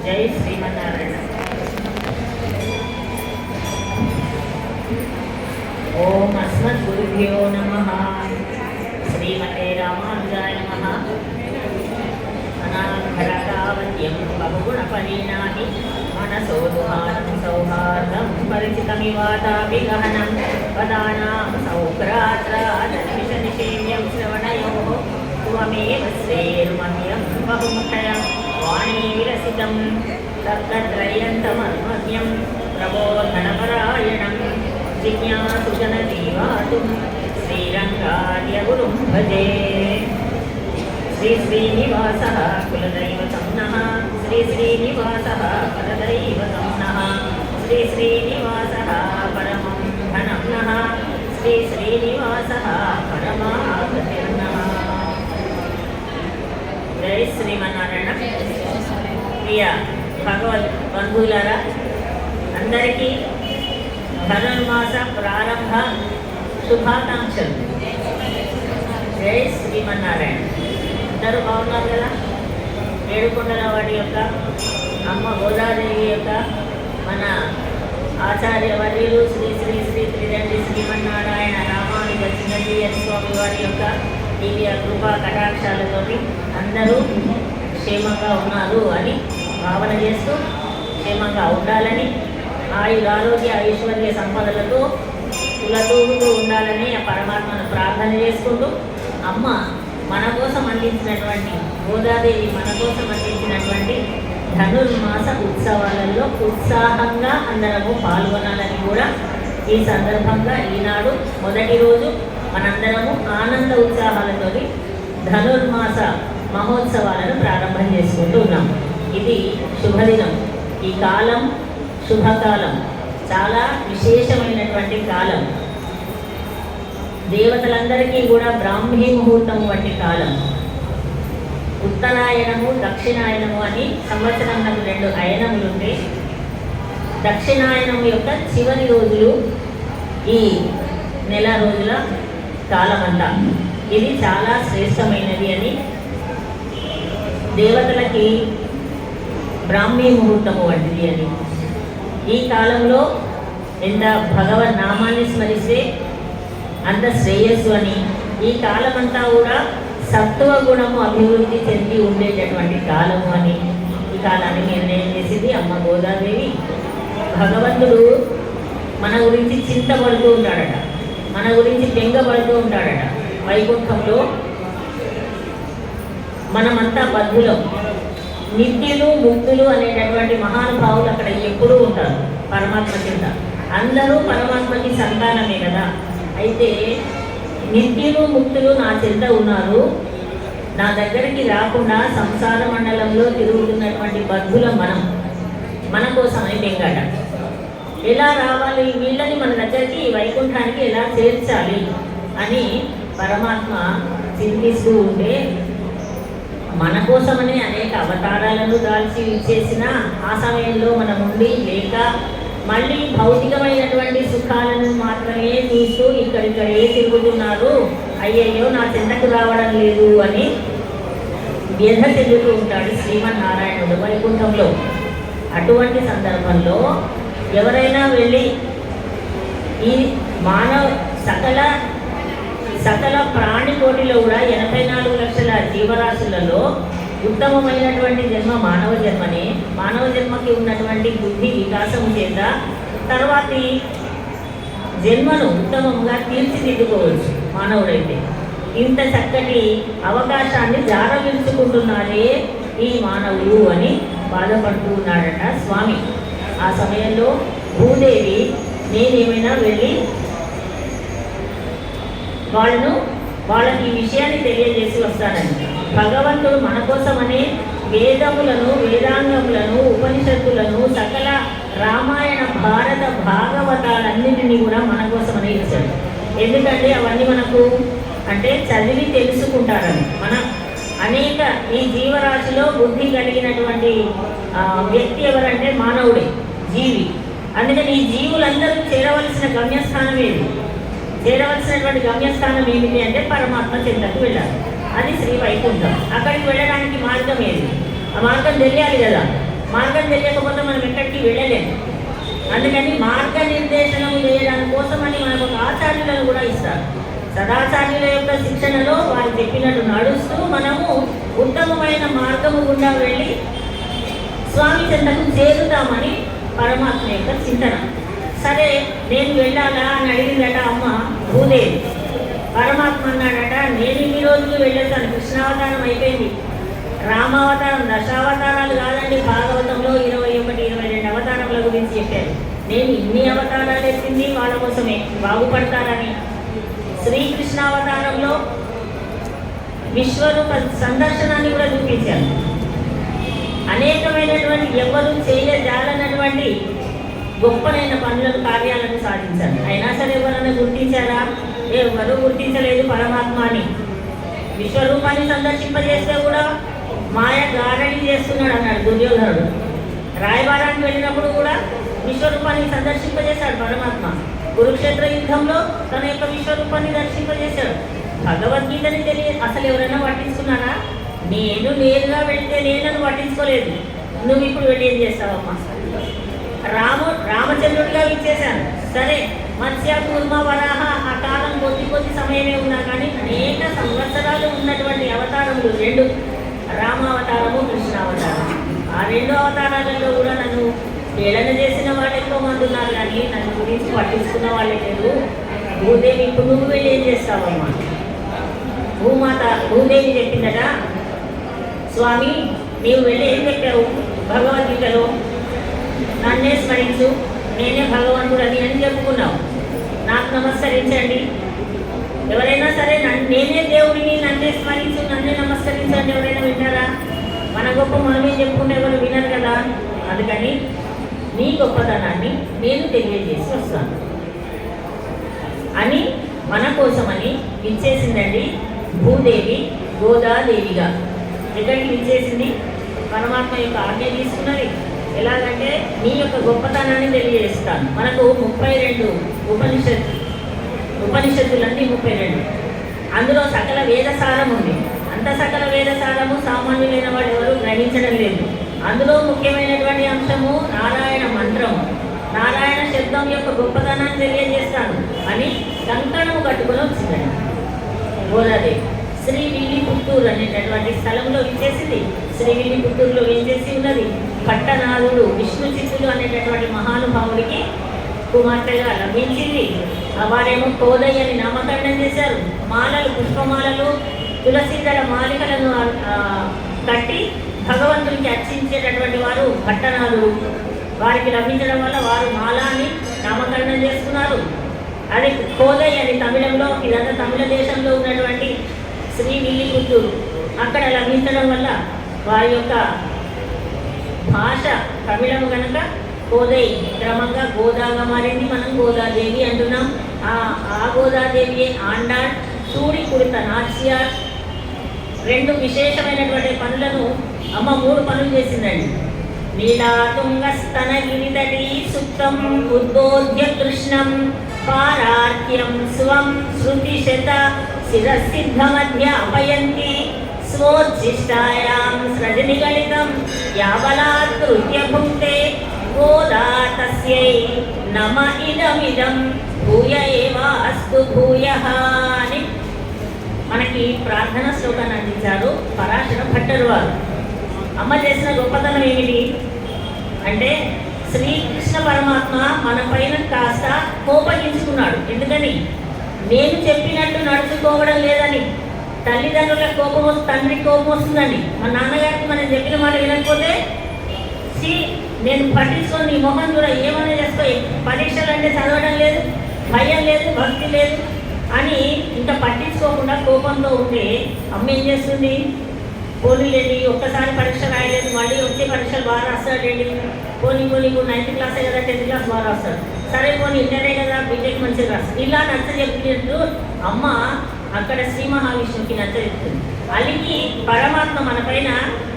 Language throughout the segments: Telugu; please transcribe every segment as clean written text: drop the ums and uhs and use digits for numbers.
జై శ్రీమన్నారాయణ. ఓం అస్మద్గురుభ్యో నమః. శ్రీమతే రామానుజాయ నమః. అనాఘరకావత్యం బహుగుణపరిణామి మనసో దుహానం సౌహార్దం పరిచితమివాతాపి గహనం వదానాం సౌక్రాత్రాదనిషనిషేమ్యం శ్రవణయోః త్వమేవ శ్రేర్మహ్యం బహుముఖయం వాణీ విరసితం తత్త్రయంతమన్మహ్యం ప్రబోధనపరాయణం జిజ్ఞాసుజనజీవాతుం శ్రీరంగార్యగురుం భజే. శ్రీ శ్రీనివాసః కులదైవతం నః. శ్రీ శ్రీనివాసః పరదైవతం నః. శ్రీ శ్రీనివాసః పరమం ధనం నః. శ్రీ శ్రీనివాసః పరమాగతిర్ నః. జై శ్రీమన్నారాయణ. ప్రియ భగవద్ బంధువులారా, అందరికీ ధనుర్మాస ప్రారంభ శుభాకాంక్షలు. జై శ్రీమన్నారాయణ. అందరూ బాగున్నారు కదా? ఏడుకొండల వాడి యొక్క అమ్మ గోదాదేవి యొక్క మన ఆచార్య వర్యులు శ్రీ శ్రీ శ్రీ త్రిదండి శ్రీమన్నారాయణ రామానుజ చిన్నజీయ స్వామి వారి యొక్క దివ్య కృపా కటాక్షాలతోటి అందరూ క్షేమంగా ఉన్నారు అని భావన చేస్తూ, క్షేమంగా ఉండాలని, ఆరోగ్య ఐశ్వర్య సంపదలతో కులతూగుతూ ఉండాలని ఆ పరమాత్మను ప్రార్థన చేసుకుంటూ, అమ్మ మన కోసం అందించినటువంటి గోదాదేవి మన కోసం అందించినటువంటి ధనుర్మాస ఉత్సవాలలో ఉత్సాహంగా అందరము పాల్గొనాలని కూడా ఈ సందర్భంగా ఈనాడు మొదటి రోజు మనందరము ఆనంద ఉత్సాహాలతో ధనుర్మాస మహోత్సవాలను ప్రారంభం చేసుకుంటూ ఉన్నాం. ఇది శుభదినం. ఈ కాలం శుభకాలం, చాలా విశేషమైనటువంటి కాలం. దేవతలందరికీ కూడా బ్రాహ్మీ ముహూర్తం వంటి కాలం. ఉత్తరాయణము దక్షిణాయనము అని సంవత్సరంలో 2 అయనములుంటే, దక్షిణాయనం యొక్క చివరి రోజులు ఈ నెల రోజుల కాలమంతా. ఇది చాలా శ్రేష్టమైనది అని దేవతలకి బ్రాహ్మీ ముహూర్తము వంటిది అని. ఈ కాలంలో ఎంత భగవన్ నామాన్ని స్మరిస్తే అంత శ్రేయస్సు అని, ఈ కాలమంతా కూడా సత్వ గుణము అభివృద్ధి చెంది ఉండేటటువంటి కాలము అని ఈ కాలాన్ని నిర్ణయం చేసింది అమ్మ గోదాదేవి. భగవంతుడు మన గురించి చింతపడుతూ ఉంటాడట, మన గురించి బెంగపడుతూ ఉంటాడట. వైకుంఠంలో మనమంతా బద్ధులం, నిత్యులు ముక్తులు అనేటటువంటి మహానుభావులు అక్కడ ఎప్పుడూ ఉంటారు పరమాత్మ కింద. అందరూ పరమాత్మకి సంతానమే కదా. అయితే నిత్యులు ముక్తులు నా చెంత ఉన్నారు, నా దగ్గరికి రాకుండా సంసార మండలంలో తిరుగుతున్నటువంటి బద్ధులం మన కోసమని బెంగాట. ఎలా రావాలి, వీళ్ళని మన దగ్గరికి వైకుంఠానికి ఎలా చేర్చాలి అని పరమాత్మ చింతిస్తూ ఉంటే, మన కోసమని అనేక అవతారాలను దాల్చి ఇచ్చేసిన ఆ సమయంలో మనం ఉండి లేక మళ్ళీ భౌతికమైనటువంటి సుఖాలను మాత్రమే చూస్తూ ఇక్కడిక్కడే తిరుగుతున్నారు, అయ్యయ్యో నా చెంతకు రావడం లేదు అని వ్యధ చెందుతూ ఉంటాడు శ్రీమన్నారాయణుడు వైకుంఠంలో. అటువంటి సందర్భంలో ఎవరైనా వెళ్ళి ఈ మానవ సకల ప్రాణికోటిలో కూడా 84 లక్షల జీవరాశులలో ఉత్తమమైనటువంటి జన్మ మానవ జన్మనే. మానవ జన్మకి ఉన్నటువంటి బుద్ధి వికాసం చేత తర్వాతి జన్మను ఉత్తమంగా తీర్చిదిద్దుకోవచ్చు మానవుడైతే. ఇంత చక్కటి అవకాశాన్ని జారవించుకుంటున్నారే ఈ మానవులు అని బాధపడుతూ ఉన్నాడట స్వామి. ఆ సమయంలో భూదేవి నేనేమైనా వెళ్ళి వాళ్ళకి ఈ విషయాన్ని తెలియజేసి వస్తానని. భగవంతుడు మన కోసమనే వేదములను, వేదాంగములను, ఉపనిషత్తులను, సకల రామాయణ భారత భాగవతాలన్నింటినీ కూడా మన కోసమనే ఇచ్చాడు. ఎందుకంటే అవన్నీ మనకు అంటే చదివి తెలుసుకుంటారని. మన అనేక ఈ జీవరాశిలో బుద్ధి కలిగినటువంటి వ్యక్తి ఎవరంటే మానవుడే, జీవి. అందుకని ఈ జీవులందరూ చేరవలసిన గమ్యస్థానం ఏది? చేరవలసినటువంటి గమ్యస్థానం ఏమిటి అంటే పరమాత్మ చెంతకు వెళ్ళాలి. అది శ్రీ వైకుంఠం. అక్కడికి వెళ్ళడానికి మార్గం ఏది? ఆ మార్గం తెలియాలి కదా. మార్గం తెలియకపోతే మనం ఎక్కడికి వెళ్ళలేము. అందుకని మార్గనిర్దేశనం చేయడానికి కోసమని మనకు ఒక ఆచార్యులను కూడా ఇస్తారు. సదాచార్యుల యొక్క శిక్షణలో వారు చెప్పినట్టు నడుస్తూ మనము ఉత్తమమైన మార్గము గుండా వెళ్ళి స్వామి చెంతకు చేరుతామని పరమాత్మ యొక్క చింతన. సరే నేను వెళ్ళాలా అని అడిగిందట అమ్మ భూదేవి. పరమాత్మ అన్నాడట, నేను ఇన్ని రోజులు వెళ్ళొచ్చాను, కృష్ణావతారం అయిపోయింది, రామావతారం దశావతారాలు కాదండి, భాగవతంలో 21, 22 అవతారముల గురించి చెప్పారు. నేను ఇన్ని అవతారాలు ఎత్తింది వాళ్ళ కోసమే, బాగుపడతారని. శ్రీకృష్ణావతారంలో విశ్వరూప సందర్శనాన్ని కూడా చూపించారు. అనేకమైనటువంటి ఎవరు చేయజాలన్నటువంటి గొప్పనైన పనులను కార్యాలను సాధించారు. అయినా సరే ఎవరైనా గుర్తించారా? ఎవరు గుర్తించలేదు పరమాత్మ అని. విశ్వరూపాన్ని సందర్శింపజేస్తే కూడా మాయ గారడి చేస్తున్నాడు అన్నాడు దుర్యోధనుడు. రాయబారానికి వెళ్ళినప్పుడు కూడా విశ్వరూపాన్ని సందర్శింపజేశాడు పరమాత్మ. కురుక్షేత్ర యుద్ధంలో తన యొక్క విశ్వరూపాన్ని దర్శింపజేశాడు. భగవద్గీతని అసలు ఎవరైనా పట్టించుకున్నారా? నేను నేరుగా వెళితే నేను పట్టించుకోలేదు, నువ్వు ఇప్పుడు వెళ్ళి ఏం చేస్తావమ్మా? రామచంద్రుడిగా ఇచ్చేశాను. సరే మత్స్య కూర్మ వరాహ ఆ కాలం కొద్ది సమయమే ఉన్నా కానీ అనేక సంవత్సరాలు ఉన్నటువంటి అవతారములు 2, రామావతారము, కృష్ణావతారం. ఆ 2 అవతారాలలో కూడా నన్ను వేళన చేసిన వాళ్ళు ఎక్కువ మంది ఉన్నారు, కానీ నన్ను గురించి పట్టించుకున్న వాళ్ళే లేదు. భూదేవి ఇప్పుడు నువ్వు వెళ్ళి ఏం చేస్తావమ్మా? భూదేవి చెప్పిందట, స్వామి నీవు వెళ్ళి ఏం చెప్పావు భగవద్గీతలో? నన్నే స్మరించు, నేనే భగవంతుడు అని చెప్పుకున్నావు. నాకు నమస్కరించండి. ఎవరైనా సరే నేనే దేవుడిని, నన్నే స్మరించు, నన్నే నమస్కరించండి ఎవరైనా వింటారా? మన గొప్ప మనమే చెప్పుకుంటే ఎవరు వినరు కదా. అందుకని నీ గొప్పతనాన్ని నేను తెలియజేసి వస్తాను అని మన కోసమని ఇచ్చేసిందండి భూదేవి గోదాదేవిగా. ఎక్కడికి ఇచ్చేసింది? పరమాత్మ యొక్క ఆజ్ఞ తీసుకున్నది. ఎలాగంటే నీ యొక్క గొప్పతనాన్ని తెలియజేస్తాను. మనకు 32 ఉపనిషత్తులన్నీ 32. అందులో సకల వేదసారం ఉంది. అంత సకల వేదసారము సామాన్యులైన వాడు ఎవరు గ్రహించడం లేదు. అందులో ముఖ్యమైనటువంటి అంశము నారాయణ మంత్రము. నారాయణ శబ్దం యొక్క గొప్పతనాన్ని తెలియజేస్తాను అని కంకణము కట్టుకుని వచ్చిందండి గోదాదేవి. శ్రీవిల్లిపుత్తూరు అనేటటువంటి స్థలంలో విచ్చేసింది. శ్రీవిల్లిపుత్తూరులో ఏం చేసి ఉన్నది? పట్టనాథుడు విష్ణు చిత్తులు అనేటటువంటి మహానుభావుడికి కుమార్తెగా లభించింది. వారేమో కోదయ్య అని నామకరణం చేశారు. మాలలు, పుష్పమాలలు, తులసిదళ మాలికలను కట్టి భగవంతుడికి అర్చించేటటువంటి వారు పట్టనాథుడు. వారికి లభించడం వల్ల వారు మాల అని నామకరణం చేసుకున్నారు. అది కోదయ్య అని తమిళంలో, ఇదంతా తమిళ దేశంలో ఉన్నటువంటి శ్రీవిల్లిపుత్తూరు. అక్కడ లభించడం వల్ల వారి యొక్క భాష తమిళము కనుక కోదై క్రమంగా గోదాగా మారింది. మనం గోదాదేవి అంటున్నాం. ఆ గోదాదేవి ఆండాళ్, చూడి కుడిత నాట్యార్, 2 విశేషమైనటువంటి పనులను అమ్మ 3 పనులు చేసిందండి. నీలాతుంగస్తన గిరితటి సుప్తం ఉద్బోధ్య కృష్ణం పారార్క్యం స్వం శృతి శత శిరసిద్ధ మధ్య అపయంతి స్వోచ్ఛిష్టాయాం సృజనిగళితం యావలాత్కృత్య భుంక్తే గోదా తస్యై నమ ఇదమిదం భూయ ఏవాస్తు భూయః అని మనకి ప్రార్థన శ్లోకాన్ని అందించారు పరాశర భట్టరు వారు. అమ్మ చేసిన గొప్పతనం ఏమిటి అంటే, శ్రీకృష్ణ పరమాత్మ మన పైన కాస్త కోపగించుకున్నాడు. ఎందుకని? నేను చెప్పినట్టు నడుచుకోవడం లేదని. తల్లిదండ్రుల కోపం వస్తుంది, తండ్రికి కోపం వస్తుందండి. మా నాన్నగారికి మనం చెప్పిన మాట వినకపోతే నేను పట్టించుకొని నీ మొహం కూడా ఏమైనా చేసుకో, పరీక్షలు అంటే చదవడం లేదు, భయం లేదు, భక్తి లేదు అని ఇంకా పట్టించుకోకుండా కోపంతో ఉంటే అమ్మ ఏం చేస్తుంది? పోనీలేండి, ఒక్కసారి పరీక్ష రాయలేదు, మళ్ళీ వచ్చే పరీక్షలు బాగా రాస్తాడండి. పోనీ 9th క్లాసే కదా, 10th క్లాస్ బాగా రాస్తాడు. సరే పోనీ ఇంటరే కదా, బీటెక్ మంచిగా రాస్తాడు. ఇలా నచ్చ చెప్పినట్టు అమ్మ అక్కడ శ్రీ మహావిష్ణువుకి నచ్చ చెప్తుంది. అలికి పరమాత్మ మన పైన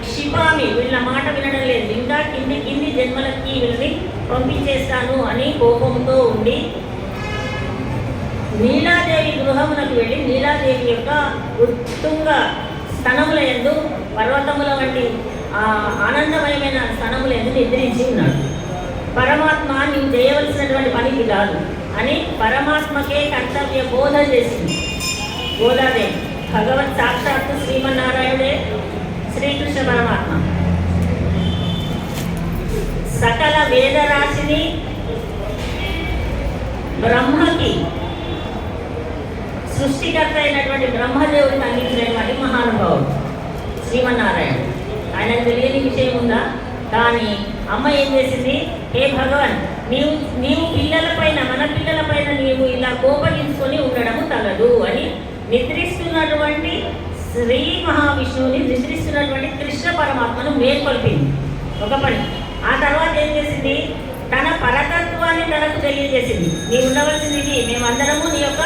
క్షిపామి, వీళ్ళ మాట వినడం లేదు, ఇంకా కింది జన్మలకి వీళ్ళని పంపించేస్తాను అని కోపంతో ఉండి నీలాదేవి గృహమునకు వెళ్ళి నీలాదేవి యొక్క ఉత్తుంగ స్తనముల యందు పర్వతముల వంటి ఆ ఆనందమయమైన స్థనములందు నిద్రించి ఉన్నాడు. పరమాత్మ నీవు చేయవలసినటువంటి పనికి కాదు అని పరమాత్మకే కర్తవ్య బోధ చేసింది గోదాదేవి. భగవత్ సాక్షాత్తు శ్రీమన్నారాయణుడే శ్రీకృష్ణ పరమాత్మ. సకల వేదరాశిని బ్రహ్మకి సృష్టికర్త అయినటువంటి బ్రహ్మదేవుడికి అందించినటువంటి మహానుభావుడు శ్రీమన్నారాయణ. ఆయనకు తెలియని విషయం ఉందా? కానీ అమ్మ ఏం చేసింది, హే భగవాన్, నీవు పిల్లలపైన, మన పిల్లలపైన నీవు ఇలా కోపగించుకొని ఉండడము తగదు అని నిద్రిస్తున్నటువంటి శ్రీ మహావిష్ణువుని, నిద్రిస్తున్నటువంటి కృష్ణ పరమాత్మను మేల్కొల్పింది ఒక పని. ఆ తర్వాత ఏం చేసింది, తన పరతత్వాన్ని తనకు తెలియజేసింది. నీవు ఉండవలసింది ఇది, మేమందరము నీ యొక్క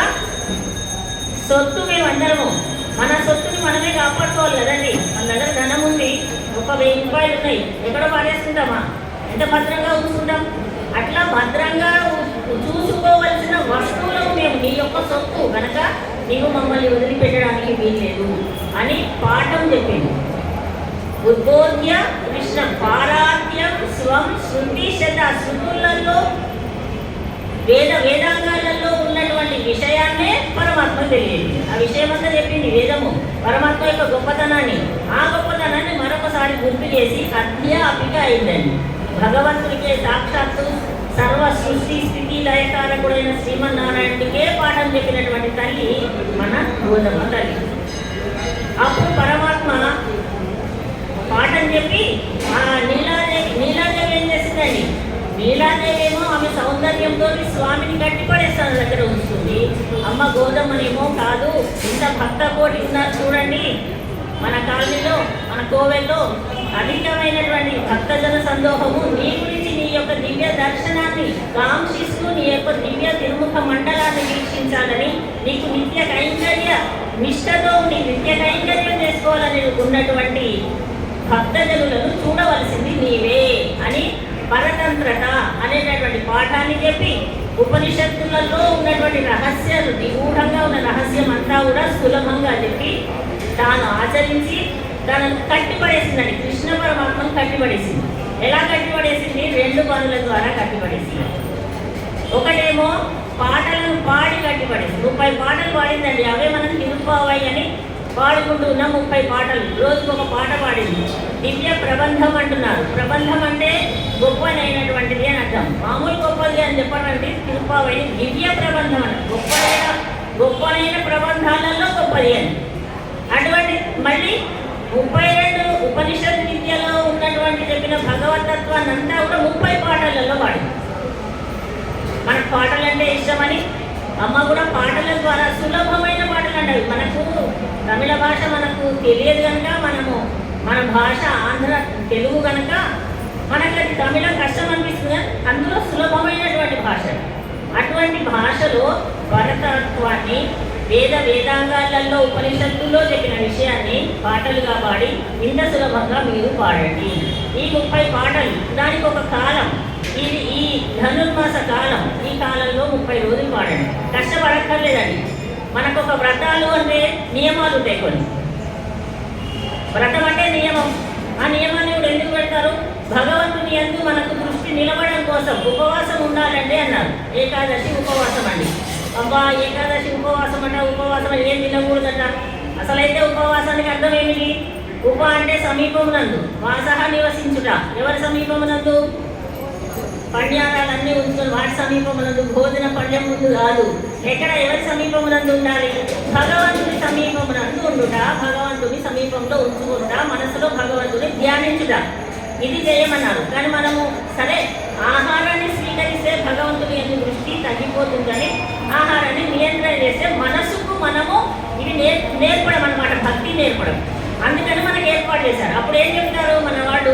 సొత్తు, మేమందరము మన సొత్తుని మనమే కాపాడుకోవాలి కదండి. మన దగ్గర ధనం ఉంది, ఒక 1000 రూపాయలు ఉన్నాయి, ఎక్కడో పారేసుకుంటామా? ఎంత భద్రంగా ఉంచుకుంటాం? అట్లా భద్రంగా చూసుకోవలసిన వస్తువులకు మేము నీ యొక్క సొత్తు కనుక నీవు మమ్మల్ని వదిలిపెట్టడానికి వీల్లేదు అని పాఠం చెప్పింది. ఉద్బోధ్య కృష్ణ పారాత్యం స్వం శృతి శత శృతులలో వేదాంగాలలో ఉన్నటువంటి విషయాన్నే పరమాత్మ తెలియదు. ఆ విషయం అంతా చెప్పింది వేదము, పరమాత్మ యొక్క గొప్పతనాన్ని. ఆ గొప్పతనాన్ని మరొకసారి గుర్తు చేసి అధ్యాపిక అయిందండి. భగవంతుడికే సాక్షాత్తు సర్వ సృష్టి స్థితి లయకారకుడైన శ్రీమన్నారాయణుడికే పాఠం చెప్పినటువంటి తల్లి మన గోదమ్మ తల్లి. అప్పుడు పరమాత్మ పాఠం చెప్పి ఆ నీలాదేవి ఏం చేసిందండి, నీలాదేవి ఏమో ఆమె సౌందర్యంతో స్వామిని కట్టిపడేస్తాను దగ్గర ఉంచుతుంది. అమ్మ గోదమ్మనేమో కాదు, ఇంత భక్త కోటి ఉన్నారు చూడండి మన కాలనీలో, మన కోవెల్లో అధికమైనటువంటి భక్తజన సందోహము. నీ గురించి, నీ యొక్క దివ్య దర్శనాన్ని కాంక్షిస్తూ నీ యొక్క దివ్య తిరుముఖ మండలాన్ని వీక్షించాలని, నీకు నిత్య కైంకర్య నిష్టతో నీ నిత్య కైంకర్యం చేసుకోవాలని ఉన్నటువంటి భక్తజనులను చూడవలసింది నీవే అని పరతంత్రత అనేటటువంటి పాఠాన్ని చెప్పి, ఉపనిషత్తులలో ఉన్నటువంటి రహస్యాలు, నిగూఢంగా ఉన్న రహస్యం అంతా కూడా సులభంగా చెప్పి తాను ఆచరించి తనను కట్టిపడేసిందని, కృష్ణ పరమాత్మను కట్టిపడేసింది. ఎలా కట్టిపడేసింది? 2 పనుల ద్వారా కట్టిపడేసింది. ఒకటేమో పాటలను పాడి కట్టిపడేసింది. 30 పాటలు పాడిందండి. అవే మనం తిరుప్పావై అని పాడుకుంటూ ఉన్న 30 పాటలు, రోజుకు ఒక పాట పాడింది. దివ్య ప్రబంధం అంటున్నారు. ప్రబంధం అంటే గొప్పనైనటువంటిది అని అర్థం. మామూలు గొప్పది అని చెప్పాలంటే తిరుప్పావైని దివ్య ప్రబంధం అని, గొప్పనైన ప్రబంధాలలో గొప్పది అని. అటువంటి మళ్ళీ 32 ఉపనిషత్ విద్యలో ఉన్నటువంటి చెప్పిన భగవతత్వాన్ని అంతా కూడా 30 పాటలలో పాడింది. మనకు పాటలంటే ఇష్టమని అమ్మ కూడా పాటల ద్వారా సులభమైన పాటలు అంటారు. మనకు తమిళ భాష మనకు తెలియదు కనుక, మన భాష ఆంధ్ర తెలుగు కనుక మనకు అది తమిళం కష్టం అనిపిస్తుంది, అందులో సులభమైనటువంటి భాష. అటువంటి భాషలో భరతత్వాన్ని వేదాంగాలలో ఉపనిషత్తుల్లో చెప్పిన విషయాన్ని పాటలుగా పాడి ఇంత సులభంగా మీరు పాడండి. ఈ 30 పాటలు, దానికి ఒక కాలం, ఈ ధనుర్మాస కాలం, ఈ కాలంలో 30 రోజులు పాడండి. కష్టపడక్కర్లేదండి. మనకు ఒక వ్రతాలు అంటే నియమాలు ఉంటాయి కొన్ని. వ్రతం అంటే నియమం. ఆ నియమాన్ని కూడా ఎందుకు పెడతారు? భగవంతుని యందు మనకు దృష్టి నిలబడడం కోసం. ఉపవాసం ఉండాలండి అన్నారు. ఏకాదశి ఉపవాసం అండి. అబ్బా ఏకాదశి ఉపవాసం అంటే ఉపవాసం ఏం తినకూడదట. అసలైతే ఉపవాసానికి అర్థం ఏమిటి? ఉప అంటే సమీపమునందు, వాసహ నివసించుట. ఎవరి సమీపమునందు? పణ్యాలన్నీ ఉంచుకొని వాటి సమీపమునందు, భోజన పళ్ళెం ముందు కాదు. ఎక్కడ ఎవరి సమీపమునందు ఉండాలి? భగవంతుని సమీపమునందు ఉండుట, భగవంతుని సమీపంలో ఉంచుకుంటా, మనసులో భగవంతుని ధ్యానించుట. ఇది చేయమన్నారు. కానీ మనము సరే ఆహారాన్ని స్వీకరిస్తే భగవంతుని యొక్క దృష్టి తగ్గిపోతుందని ఆహారాన్ని నియంత్రణ చేస్తే మనసుకు మనము ఇది నేర్పడం అన్నమాట, భక్తి నేర్పడం. అందుకని మనకి ఏర్పాటు చేశారు. అప్పుడు ఏం చెప్తారు మన వాళ్ళు,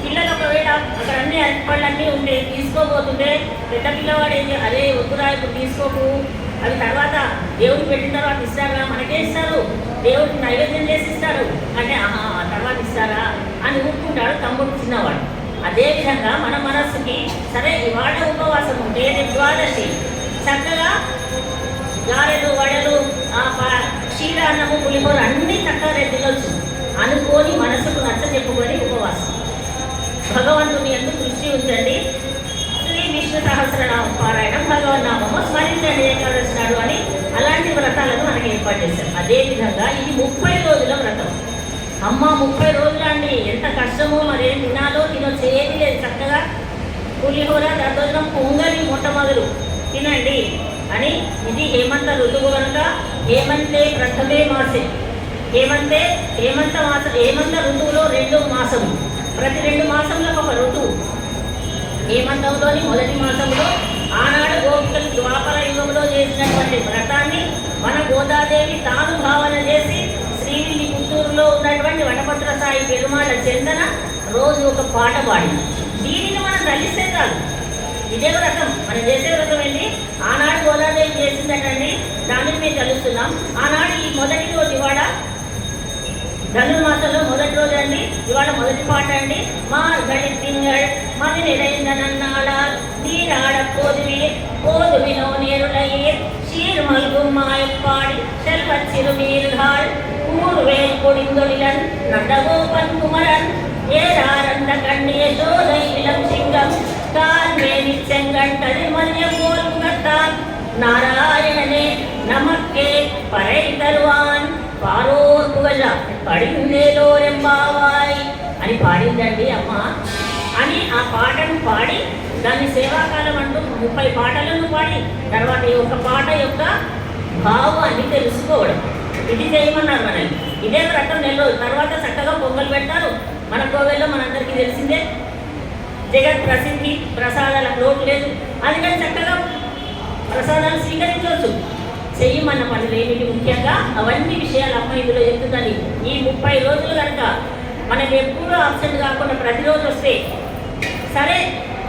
పిల్లలు ఒకవేళ అక్కడ అన్ని అరటిపళ్ళన్నీ ఉంటే తీసుకోబోతుంటే పెద్ద పిల్లవాడు ఏం అదే వద్దురా ఇప్పుడు తీసుకోకు, అవి తర్వాత దేవుడికి పెట్టిన తర్వాత ఇస్తారా? మనకే ఇస్తారు, దేవుడికి నైవేద్యం చేసి ఇస్తారు అంటే ఆహా తర్వాత ఇస్తారా అని ఊరుకుంటాడు తమ్ముడు చిన్నవాడు. అదేవిధంగా మన మనస్సుకి సరే ఇవాళ ఉపవాసం ఉంటే ద్వాదశి చక్కగా గారెలు, వడలు, క్షీరాన్నము, పులిహోర అన్నీ చక్కగా తినొచ్చు. అనుకోని మనసుకు నచ్చ చెప్పుకొని ఉపవాసం. భగవంతుని యందు దృష్టి ఉంచండి. శ్రీ విష్ణు సహస్రనామ పారాయణం, భగవన్నామము స్మరించండి ఏకాదశి నాడు అని అలాంటి వ్రతాలను మనకి ఏర్పాటు చేశారు. అదేవిధంగా ఇది 30 రోజుల వ్రతం. అమ్మ 30 రోజులు అండి, ఎంత కష్టమో, మరేం తినాలో తినొచ్చు, ఏది లేదు, చక్కగా పులిహోర, దద్దోజనం, పొంగలి మొట్టమొదలు తినండి అని. ఇది హేమంత ఋతువు కనుక హేమంతే ప్రథమే మాసే, హేమంత ఋతువులో 2 మాసము, ప్రతి 2 మాసంలో ఒక ఋతువు. హేమంతంలోని మొదటి మాసంలో ఆనాడు గోపికలు ద్వాపర యుగంలో చేసినటువంటి వ్రతాన్ని మన గోదాదేవి తాను భావన చేసి శ్రీవిల్లి పుత్తూరులో ఉన్నటువంటి వటపత్ర సాయి పెరుమాళ చందన రోజు ఒక పాట పాడింది. దీనిని మనం తల్లిస్తే చాలు. ఇదే వ్రతం మనం చేసే వ్రతం ఏంటి, ఆనాడు గోదాదేవి చేసిందటండి, దానిని మేము కలుస్తున్నాం. ఆనాడు ఈ మొదటి రోజు ఇవాళ ధనుర్మాసంలో మొదటి రోజు అండి, ఇవాళ మొదటి పాట అండి. మార్గళి తింగళ్ మది நிறைந்தனன்னாளால் நீராட போதுவினோ நேருளையீர் சீர் மல்கும் மாயப்பாடி செல்வச் சிறுமீர்காள் கூர்வேல் கொடிந்தொழிலன் நந்தகோபன் குமரன் ஏறாரந்த கண்ணிய சோதை இளம் சிங்கம் கால்மேனி செங்கண் கதிர்மல்யம் போல் முகத்தான் நாராயணனே நமக்கே பறை தருவான் పారోర్ పుగజ పడిందేలోరెంబావాయ్ అని పాడిందండి అమ్మ. అని ఆ పాటను పాడి దాన్ని సేవాకాలం అంటూ 30 పాటలను పాడి తర్వాత ఈ ఒక పాట యొక్క భావాన్ని తెలుసుకోవడం, ఇది చేయమన్నారు మనల్ని. ఇదే వ్రతం నెల రోజుల తర్వాత చక్కగా పొంగల్ పెడతారు. మన కోవెల్లో మనందరికీ తెలిసిందే, జగత్ ప్రసిద్ధి, ప్రసాదాలకు లోటు లేదు. అందుకని చక్కగా ప్రసాదాలు స్వీకరించవచ్చు. చెయ్యమన్న పనులు ఏమిటి, ముఖ్యంగా అవన్నీ విషయాలు అమ్మ ఇందులో చెప్తుందని. ఈ 30 రోజులు కనుక మనకు ఎప్పుడూ అబ్సెంట్ కాకుండా ప్రతిరోజు వస్తే సరే,